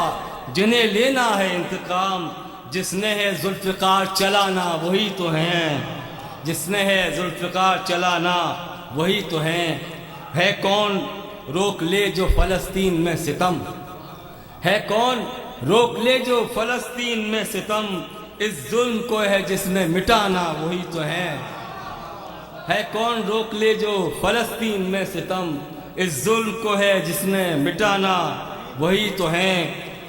جنہیں لینا ہے انتقام، جس نے ہے ذوالفقار چلانا وہی تو ہیں، جس نے ہے ذوالفقار چلانا وہی تو ہیں۔ ہے کون روک لے جو فلسطین میں ستم، ہے کون روک لے جو فلسطین میں ستم، اس ظلم کو ہے جس نے مٹانا وہی تو ہیں، ہے کون روک لے جو فلسطین میں ستم، اس ظلم کو ہے جس نے مٹانا وہی تو ہیں۔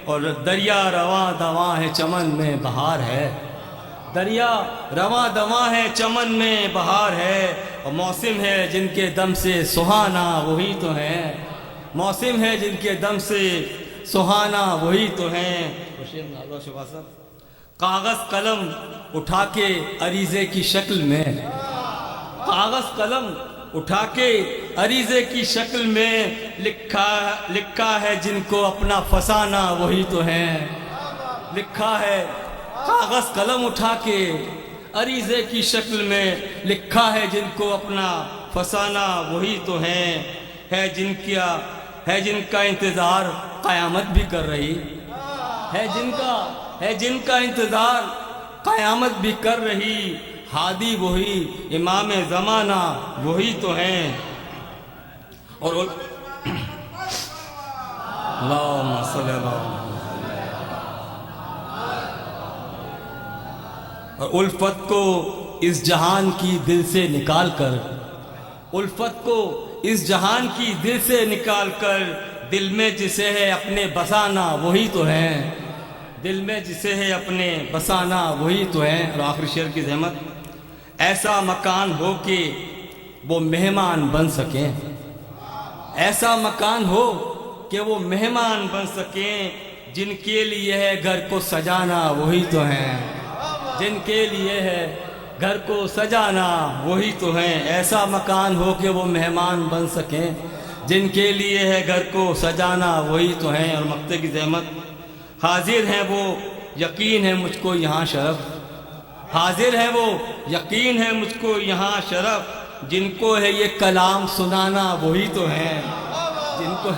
اور دریا رواں دواں ہے چمن میں بہار ہے، دریا رواں دواں ہے چمن میں بہار ہے، اور موسم ہے جن کے دم سے سہانا وہی تو ہیں، موسم ہے جن کے دم سے سہانا وہی تو ہیں۔ کاغذ قلم اٹھا کے عریضے کی شکل میں، کاغذ قلم اٹھا کے عریضے کی شکل میں لکھا ہے جن کو اپنا فسانہ وہی تو ہیں، لکھا ہے کاغذ قلم اٹھا کے عریضے کی شکل میں، لکھا ہے جن کو اپنا فسانہ وہی تو ہیں۔ ہے جن کا انتظار قیامت بھی کر رہی، ہے جن کا انتظار قیامت بھی کر رہی، ہادی وہی امام زمانہ وہی تو ہیں۔ اور اللہم صلی اللہ، اور الفت کو اس جہان کی دل سے نکال کر، الفت کو اس جہان کی دل سے نکال کر، دل میں جسے ہے اپنے بسانا وہی تو ہیں، دل میں جسے ہے اپنے بسانا وہی تو ہیں۔ اور آخری شعر کی زحمت، ایسا مکان ہو کہ وہ مہمان بن سکیں، ایسا مکان ہو کہ وہ مہمان بن سکیں، جن کے لیے ہے گھر کو سجانا وہی تو ہیں، جن کے لیے ہے گھر کو سجانا وہی تو ہیں، ایسا مکان ہو کہ وہ مہمان بن سکیں، جن کے لیے ہے گھر کو سجانا وہی تو ہیں۔ اور مقطع کی زحمت، حاضر ہیں وہ یقین ہے مجھ کو یہاں شرف، حاضر ہے وہ یقین ہے مجھ کو یہاں شرف، جن کو ہے یہ کلام سنانا وہی تو ہیں، جن کو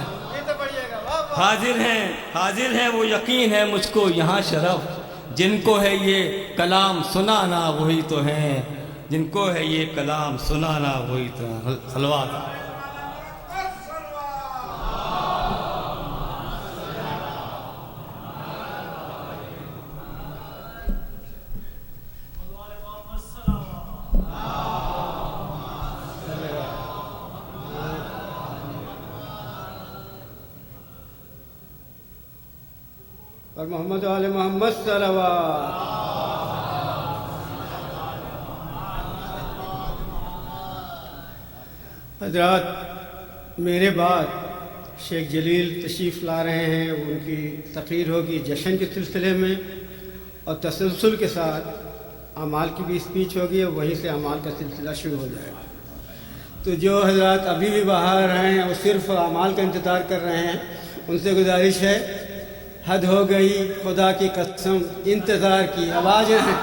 حاضر ہیں وہ یقین ہے مجھ کو یہاں شرف، جن کو ہے یہ کلام سنانا وہی تو ہیں، جن کو ہے یہ کلام سنانا وہی تو ہیں۔ صلوات۔ اور محمد و آل محمد صلوات۔ حضرات، میرے بعد شیخ جلیل تشریف لا رہے ہیں، ان کی تقریر ہوگی جشن کے سلسلے میں، اور تسلسل کے ساتھ اعمال کی بھی اسپیچ ہوگی، اور وہیں سے اعمال کا سلسلہ شروع ہو جائے گا۔ تو جو حضرات ابھی بھی باہر ہیں وہ صرف اعمال کا انتظار کر رہے ہیں، ان سے گزارش ہے، حد ہو گئی خدا کی قسم انتظار کی، آوازیں ہیں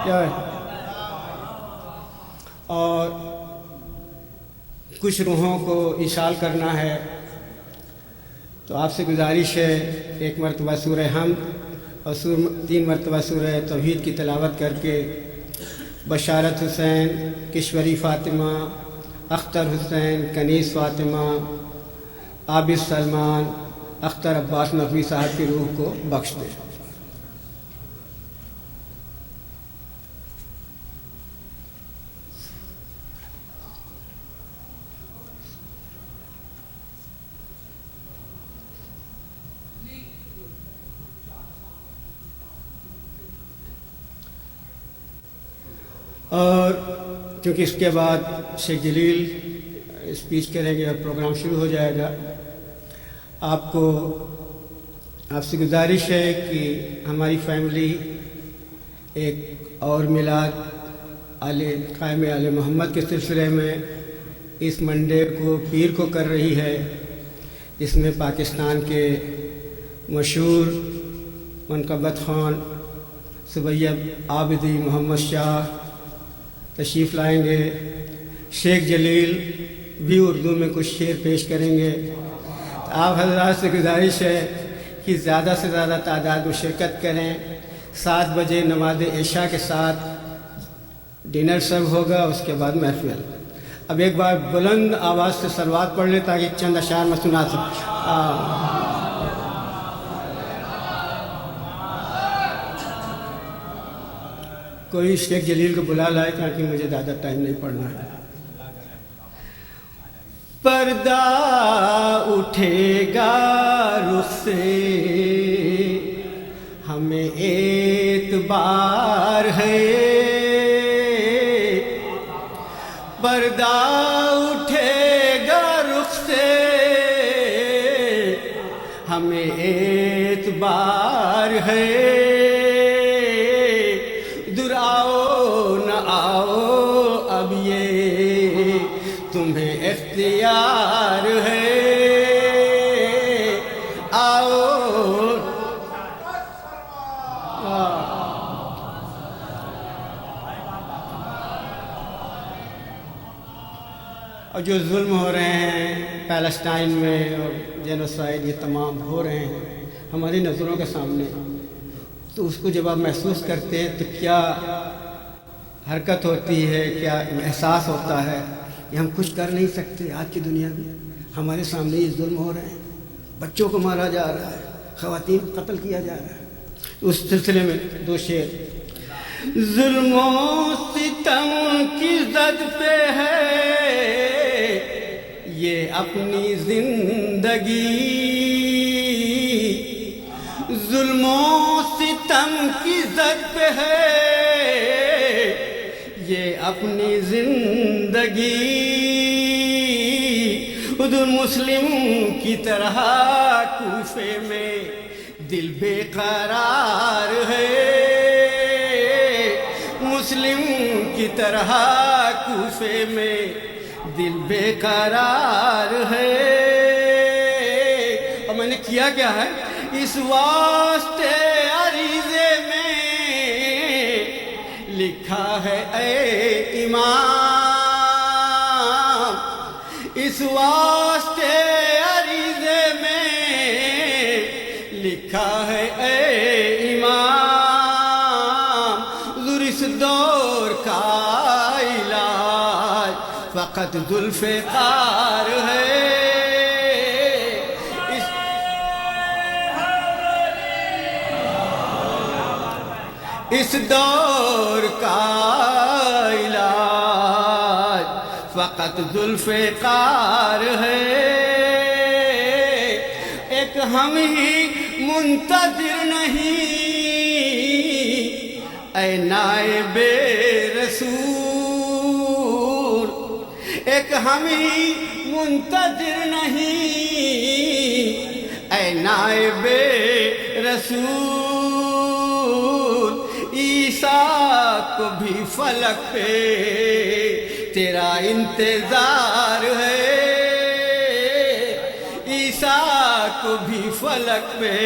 کیا ہے؟ اور کچھ روحوں کو اشال کرنا ہے، تو آپ سے گزارش ہے ایک مرتبہ سورہ حمد اور 3 مرتبہ سورہ توحید کی تلاوت کر کے بشارت حسین، کشوری فاطمہ، اختر حسین، کنیز فاطمہ، عابد سلمان، اختر عباس نقوی صاحب کی روح کو بخش دے. اور چونکہ اس کے بعد شیخ جلیل اسپیچ کریں گے اور پروگرام شروع ہو جائے گا، آپ سے گزارش ہے کہ ہماری فیملی ایک اور میلاد قائم آل محمد کے سلسلے میں اس منڈے کو پیر کو کر رہی ہے. اس میں پاکستان کے مشہور منقبت خان سبیہ عابدی محمد شاہ تشریف لائیں گے. شیخ جلیل بھی اردو میں کچھ شعر پیش کریں گے. آپ حضرات سے گزارش ہے کہ زیادہ سے زیادہ تعداد میں شرکت کریں. 7 بجے نماز عشاء کے ساتھ ڈنر سرو ہوگا، اس کے بعد محفل. اب ایک بار بلند آواز سے صلوات پڑھ لیں تاکہ چند اشعار میں سنا سکوں. کوئی شیخ جلیل کو بلا لائے تاکہ مجھے زیادہ ٹائم نہیں پڑھنا ہے. پردہ اٹھے گا رخ سے ہمیں اعتبار ہے، پردہ اٹھے گا رخ سے ہمیں اعتبار ہے. دور آؤ نہ آؤ اب یہ تمہیں اختیار ہے. آؤ اور جو ظلم ہو رہے ہیں پیلسٹائن میں اور جینوسائیڈ یہ تمام ہو رہے ہیں ہماری نظروں کے سامنے، تو اس کو جب آپ محسوس کرتے ہیں تو کیا حرکت ہوتی ہے، کیا احساس ہوتا ہے کہ ہم کچھ کر نہیں سکتے. آج کی دنیا میں ہمارے سامنے یہ ظلم ہو رہے ہیں، بچوں کو مارا جا رہا ہے، خواتین قتل کیا جا رہا ہے. اس سلسلے میں 2 شعر. ظلم و ستم کی زد پہ ہے یہ اپنی زندگی، ظلم و ستم کی زد پہ ہے یہ اپنی زندگی. ادھر مسلم کی طرح کوفے میں دل بے قرار ہے، مسلم کی طرح کوفے میں دل بے قرار ہے. اور میں نے کیا کیا ہے، اس واسطے عریضے میں لکھا ہے اے امام، اس واسطے عریضے میں لکھا ہے اے امام. ذر اس دور کا علاج فقط ذوالفقار ہے. اس دور کا علاج فقط ذوالفقار ہے. ایک ہم ہی منتظر نہیں اے نائب رسول، ایک ہم ہی منتظر نہیں اے نائب رسول. عیسیٰ کو بھی فلک پہ تیرا انتظار ہے، عیسیٰ کو بھی فلک پہ.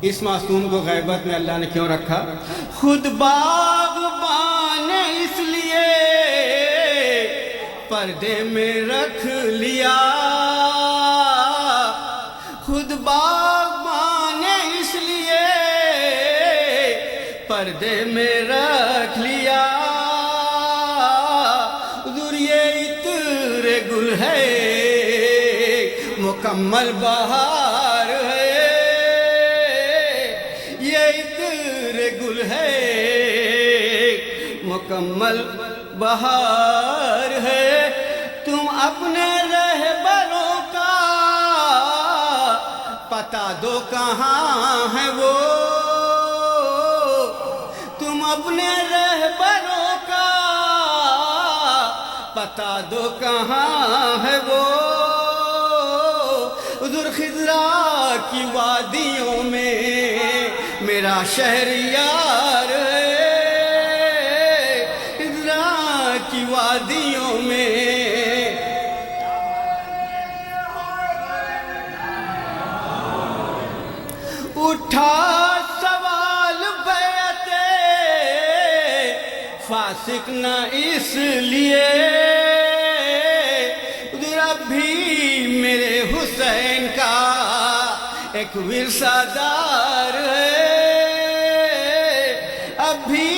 اس معصوم کو غیبت میں اللہ نے کیوں رکھا؟ خود باغبان نے اس لیے پردے میں رکھ لیا، خود باغبان نے اس لیے پردے میں رکھ لیا حضور یہ عطر گل ہے مکمل بہار ہے یہ عطر گل ہے مکمل بہار ہے تم اپنے رہبروں کا پتہ دو کہاں ہے وہ تم اپنے رہبروں کا پتہ دو کہاں ہے وہ ذوالخضرا کی وادیوں میں میرا شہریار ہے خضرا کی وادیوں میں اٹھا سوال بیعت فاسق نہ اس لیے ذرا بھی میرے حسین کا ایک ورثہ دار ہے ابھی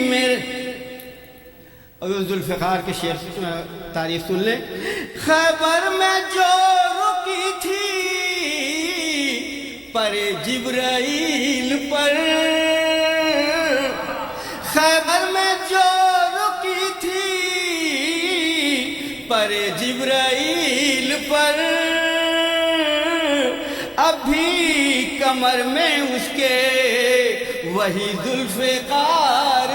میرے ذوالفقار کے شعر تعریف سن لیں خیبر میں جو رکی تھی پر جبرائیل پر خیبر میں جو رکی تھی پر جبرائیل پر ابھی کمر میں اس کے وہی ذوالفقار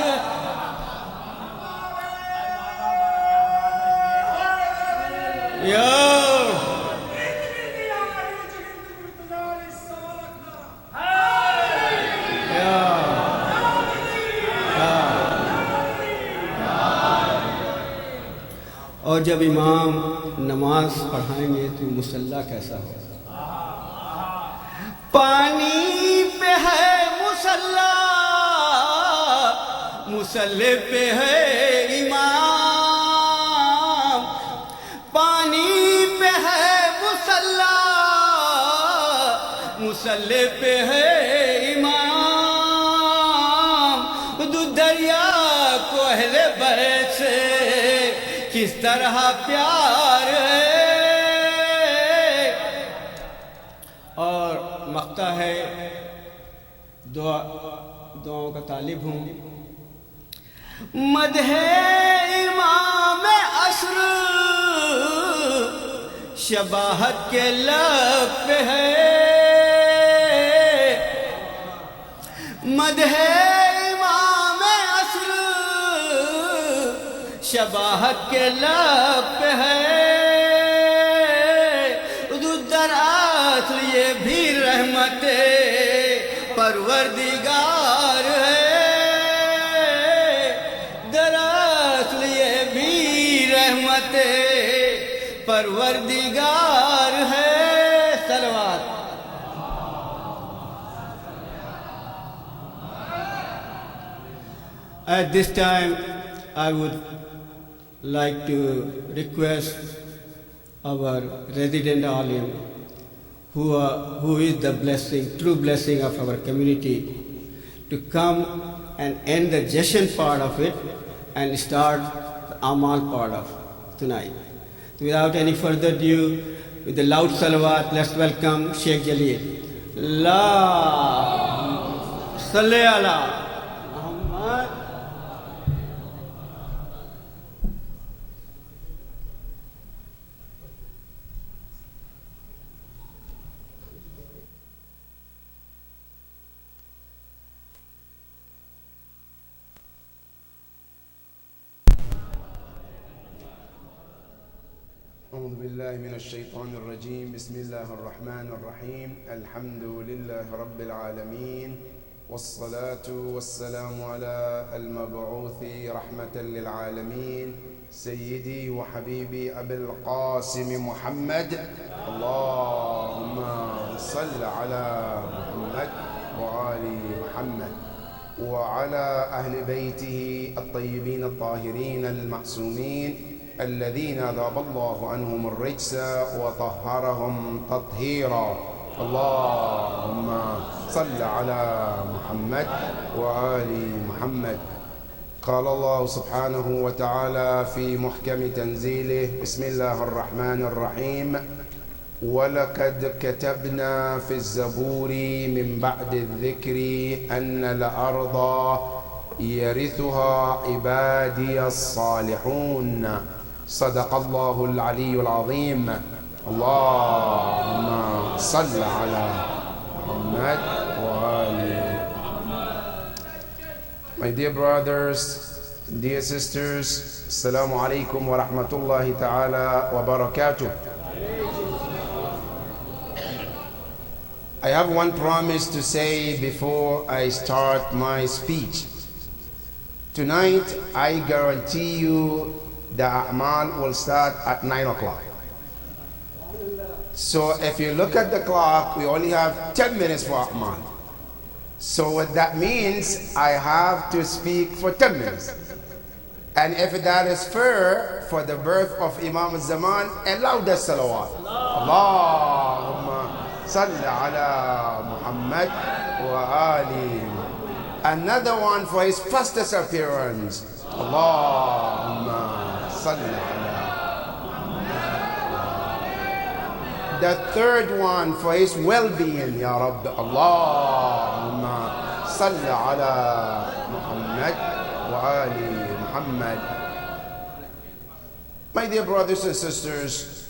اور جب امام نماز پڑھائیں گے تو مصلی کیسا ہو پانی پہ ہے مصلی مصلی پہ ہے امام پانی پہ ہے مصلی مصلی پہ ہے امام دو دریا کو اہل بیت سے کس طرح پیار ہے اور مقطع ہے دعاؤں کا طالب ہوں مدح امام عصر شباہت کے لب پہ ہے مدح امام عصر شباہت کے لب پہ ہے در اصل یہ بھی رحمت پروردگار ہے در اصل یہ بھی رحمت پروردگار ہے صلوات At this time I would like to request our resident alim, who is the true blessing of our community, to come and end the Jashan part of it and start the Amal part of tonight. Without any further ado, with the loud salawat, let's welcome Sheikh Jaleel. Allah salli ala Muhammad. أعوذ بالله من الشيطان الرجيم بسم الله الرحمن الرحيم الحمد لله رب العالمين والصلاة والسلام على المبعوث رحمة للعالمين سيدي وحبيبي أبي القاسم محمد اللهم صل على محمد وآل محمد وعلى أهل بيته الطيبين الطاهرين المعصومين الذين ذاب الله عنهم الرجس وطهرهم تطهيرا اللهم صل على محمد وآل محمد. قال الله سبحانه وتعالى في محكم تنزيله: بسم الله الرحمن الرحيم. ولقد كتبنا في الزبور من بعد الذكر أن الأرض يرثها عبادي الصالحون. صدق الله العلي العظيم. اللهم صل على محمد وآل. My dear brothers, dear sisters, Assalamu alaikum wa rahmatullahi ta'ala wa barakatuh. I have one promise to say before I start my speech. Tonight, I guarantee you the A'mal will start at 9 o'clock. So if you look at the clock, we only have 10 minutes for A'mal. So what that means, I have to speak for 10 minutes. And if that is fair for the birth of Imam al-Zaman, allow the salawat. Allahumma salli ala Muhammad wa ali. Another one for his fastest appearance. Allahumma salli ala. The third one for his well-being, Ya Rabbi. Allahumma salli ala Muhammad wa ali Muhammad. My dear brothers and sisters,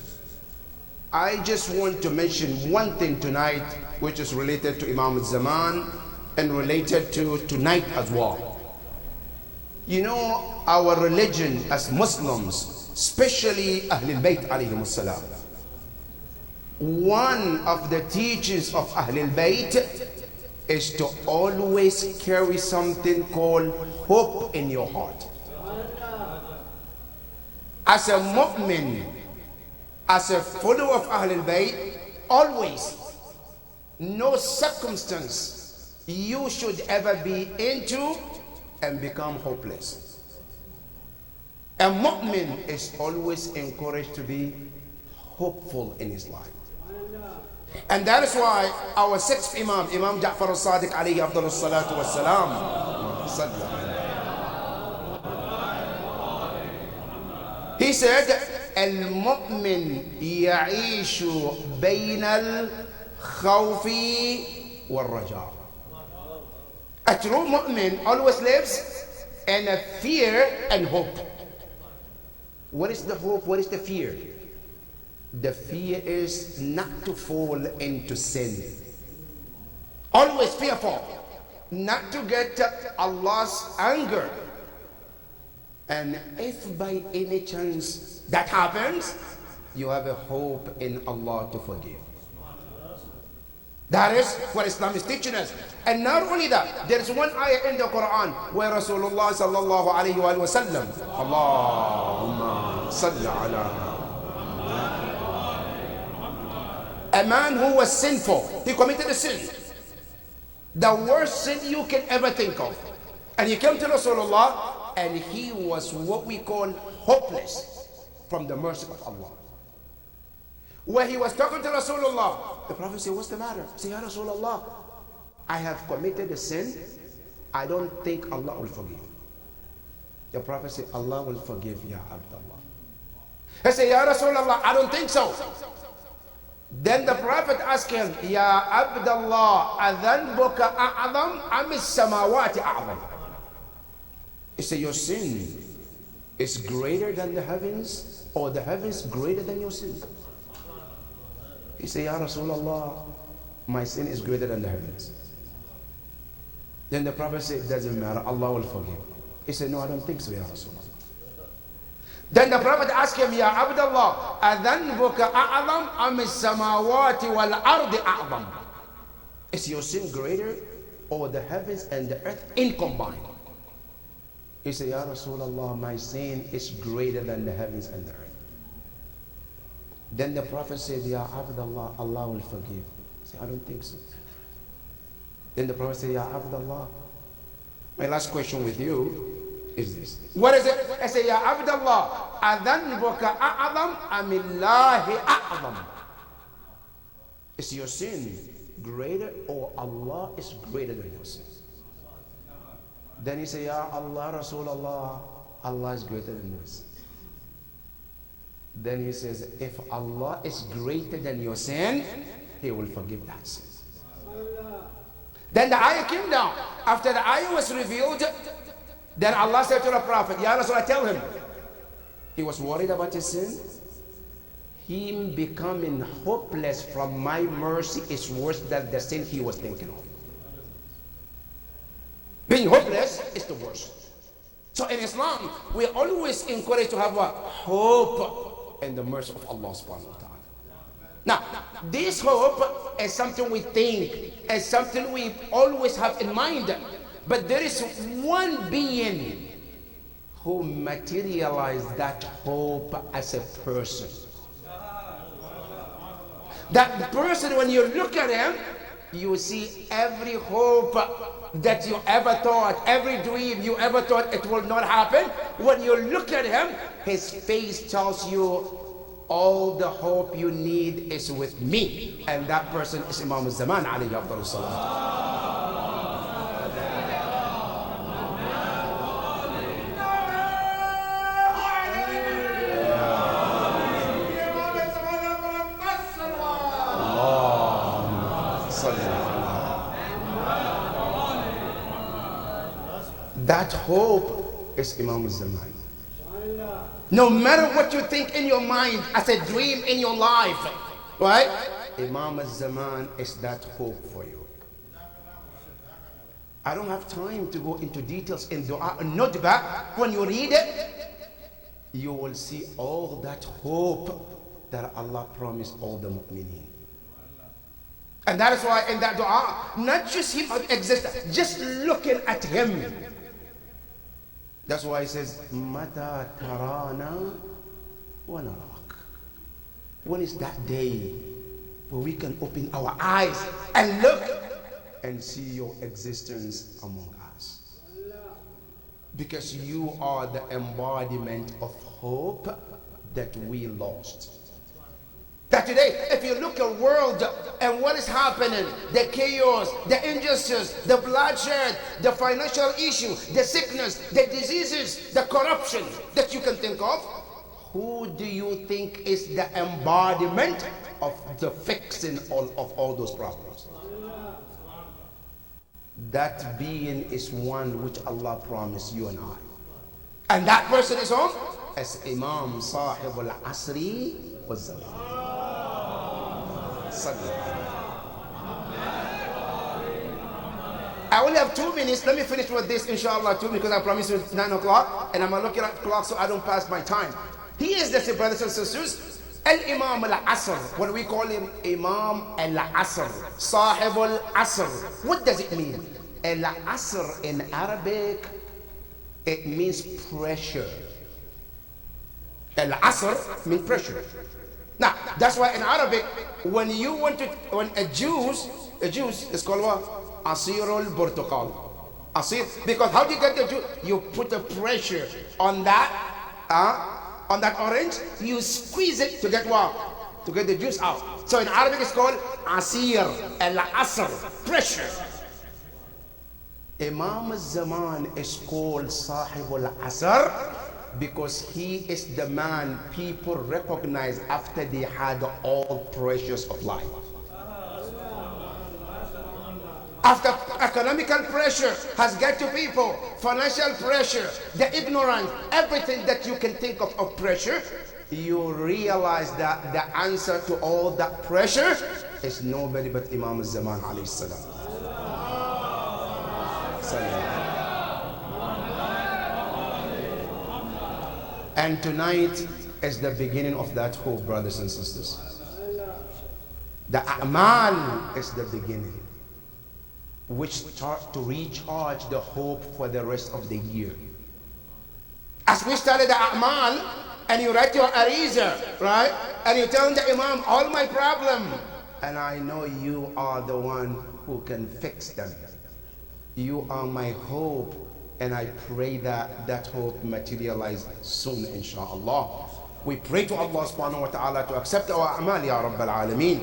I just want to mention one thing tonight which is related to Imam al-Zaman and related to tonight as well. You know, our religion as Muslims, especially Ahlul Bayt alayhim as-salam, one of the teachings of Ahlul Bayt is to always carry something called hope in your heart. As a mu'min, as a follower of Ahlul Bayt, always, no circumstance you should ever be into and become hopeless. A mu'min is always encouraged to be hopeful in his life. And that is why our sixth Imam, Imam Ja'far al-Sadiq alayhi afdalus salatu wassalam, he said, المؤمن يعيش بين الخوف والرجاء. A true mu'min always lives in a fear and hope. What is the hope? What is the fear? The fear is not to fall into sin. Always fearful not to get Allah's anger. And if by any chance that happens, you have a hope in Allah to forgive. That is what Islam is teaching us. And not only that, there is one ayah in the Quran where Rasulullah sallallahu alayhi wa sallam, Allahumma salli ala. A man who was sinful, he committed a sin, the worst sin you can ever think of. And he came to Rasulullah and he was what we call hopeless from the mercy of Allah. Where he was talking to Rasulullah, the Prophet said, what's the matter? He said, Ya Rasulullah, I have committed a sin. I don't think Allah will forgive. The Prophet said, Allah will forgive Ya Abdullah. He said, Ya Rasulullah, I don't think so. Then the Prophet asked him, Ya Abdullah, adhanbuka a'adam am as-samawati a'adam? He said, your sin is greater than the heavens, or the heavens greater than your sin? He said, Ya Rasulullah, my sin is greater than the heavens. Then the Prophet said, it doesn't matter, Allah will forgive. He said, no, I don't think so, Ya Rasulullah. Then the Prophet asked him, Ya Abdullah, adhanbuka a'adam am as-samawati wal ardi a'adam? Is your sin greater, or the heavens and the earth in combined? He said, Ya Rasulullah, my sin is greater than the heavens and the earth. Then the Prophet said, Ya Abdullah, Allah will forgive. He said, I don't think so. Then the Prophet said, Ya Abdullah, my last question with you is this. What is it? I say, Ya Abdullah, adhanbuka a'adam amillahi a'adam? Is your sin greater or Allah is greater than your sin? Then he say, Ya Allah, Rasulullah, Allah is greater than your sin. Then he says, if Allah is greater than your sin, He will forgive that sin. Then the ayah came down. After the ayah was revealed, then Allah said to the Prophet, Ya Rasulullah, tell him. He was worried about his sin. Him becoming hopeless from my mercy is worse than the sin he was thinking of. Being hopeless is the worst. So in Islam, we are always encouraged to have what? Hope in the mercy of Allah subhanahu wa ta'ala. Now, this hope is something we think, is something we always have in mind. But there is one being who materialized that hope as a person. That person, when you look at him, you see every hope that you ever thought, every dream you ever thought it will not happen. When you look at him, his face tells you all the hope you need is with me. And that person is Imam al-Zaman alayhi afdal salam. That hope is Imam al-Zaman. No matter what you think in your mind as a dream in your life, right? Imam al-Zaman is that hope for you. I don't have time to go into details in dua and nutbah. When you read it, you will see all that hope that Allah promised all the mu'mineen. And that is why in that dua, not just him exists, just looking at him. That's why he says, Mata tarana wa narak. When is that day where we can open our eyes and look and see your existence among us? Because you are the embodiment of hope that we lost. That today, if you look at the world and what is happening, the chaos, the injustice, the bloodshed, the financial issue, the sickness, the diseases, the corruption that you can think of, who do you think is the embodiment of the fixing of all those problems? That being is one which Allah promised you and I. And that person is whom? As Imam Sahib al-Asri was Zaman. I only have 2 minutes. Let me finish with this, inshallah, too, because I promised you it's 9 o'clock, and I'm looking at the clock so I don't pass my time. He is the brothers and sisters, Al-Imam al-Asr. When we call him Imam al-Asr, Sahib al-Asr. What does it mean? Al-Asr in Arabic, it means pressure. Al-Asr means pressure. Now, that's why in Arabic, when you want to, when a juice is called what? Asirul Burtukal. Asir, because how do you get the juice? You put the pressure on that orange, you squeeze it to get what? To get the juice out. So in Arabic it's called Asir, al-Asr, pressure. Imam al-Zaman is called Sahib al-Asr because he is the man people recognize after they had all pressures of life. After economical pressure has got to people, financial pressure, the ignorance, everything that you can think of pressure, you realize that the answer to all that pressure is nobody but Imam al-Zaman alayhi salam. And tonight is the beginning of that hope, brothers and sisters. The A'mal is the beginning, which start to recharge the hope for the rest of the year. As we started the A'mal, and you write your ariza, right? And you tell the Imam, all my problem, and I know you are the one who can fix them. You are my hope, and I pray that that hope materialize soon, inshallah. We pray to Allah subhanahu wa ta'ala to accept our a'mal, ya Rabbal Alameen.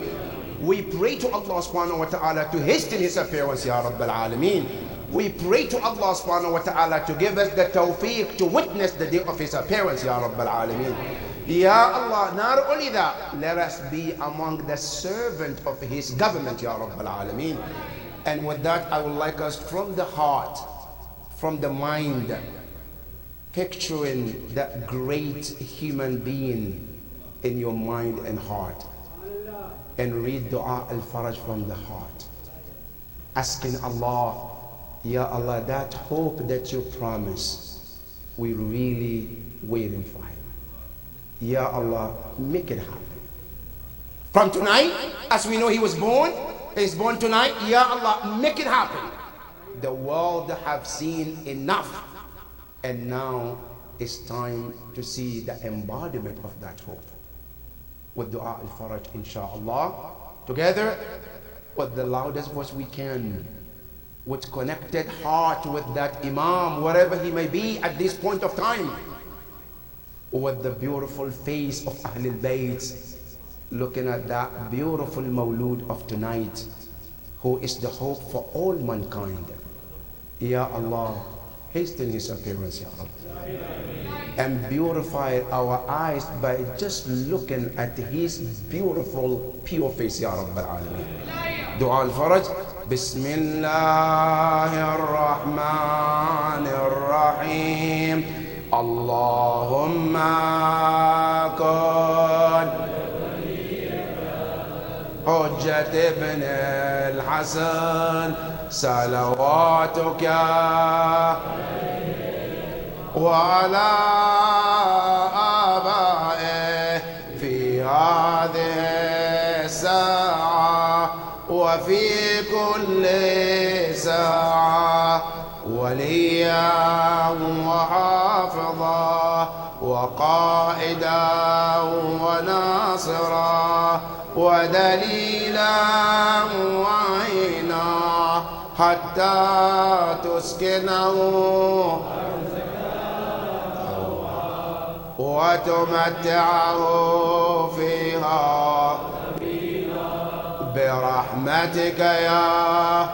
We pray to Allah subhanahu wa ta'ala to hasten his appearance, Ya Rabbil Alameen. We pray to Allah subhanahu wa ta'ala to give us the tawfiq to witness the day of his appearance, Ya Rabbil Alameen. Ya Allah, not only that, let us be among the servant of his government, Ya Rabbil Alameen. And with that, I would like us from the heart, from the mind, picturing that great human being in your mind and heart, and read Dua al-Faraj from the heart, asking Allah, Ya Allah, that hope that you promise, we really waiting for him. Ya Allah, make it happen. From tonight, as we know he was born, he's born tonight, Ya Allah, make it happen. The world have seen enough, and now it's time to see the embodiment of that hope. With Dua al-Faraj, inshallah, together with the loudest voice we can, with connected heart with that Imam, wherever he may be at this point of time, with the beautiful face of Ahlul Bayt, looking at that beautiful Mawlud of tonight, who is the hope for all mankind. Ya Allah, hasten his appearance, Ya Rabbi, and beautify our eyes by just looking at his beautiful pure face, Ya Rabbil Alameen. Dua al-Faraj. Bismillahir Rahmanir Rahim. Allahumma kun Hujjat ibn al-Hasan salawatuka وعلى آبائه في هذه الساعة وفي كل ساعة وليا وحافظا وقائدا وناصرا ودليلا وعينا حتى تسكنه وتمتعه فيها برحمتك يا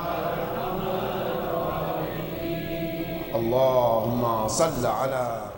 اللهم صل على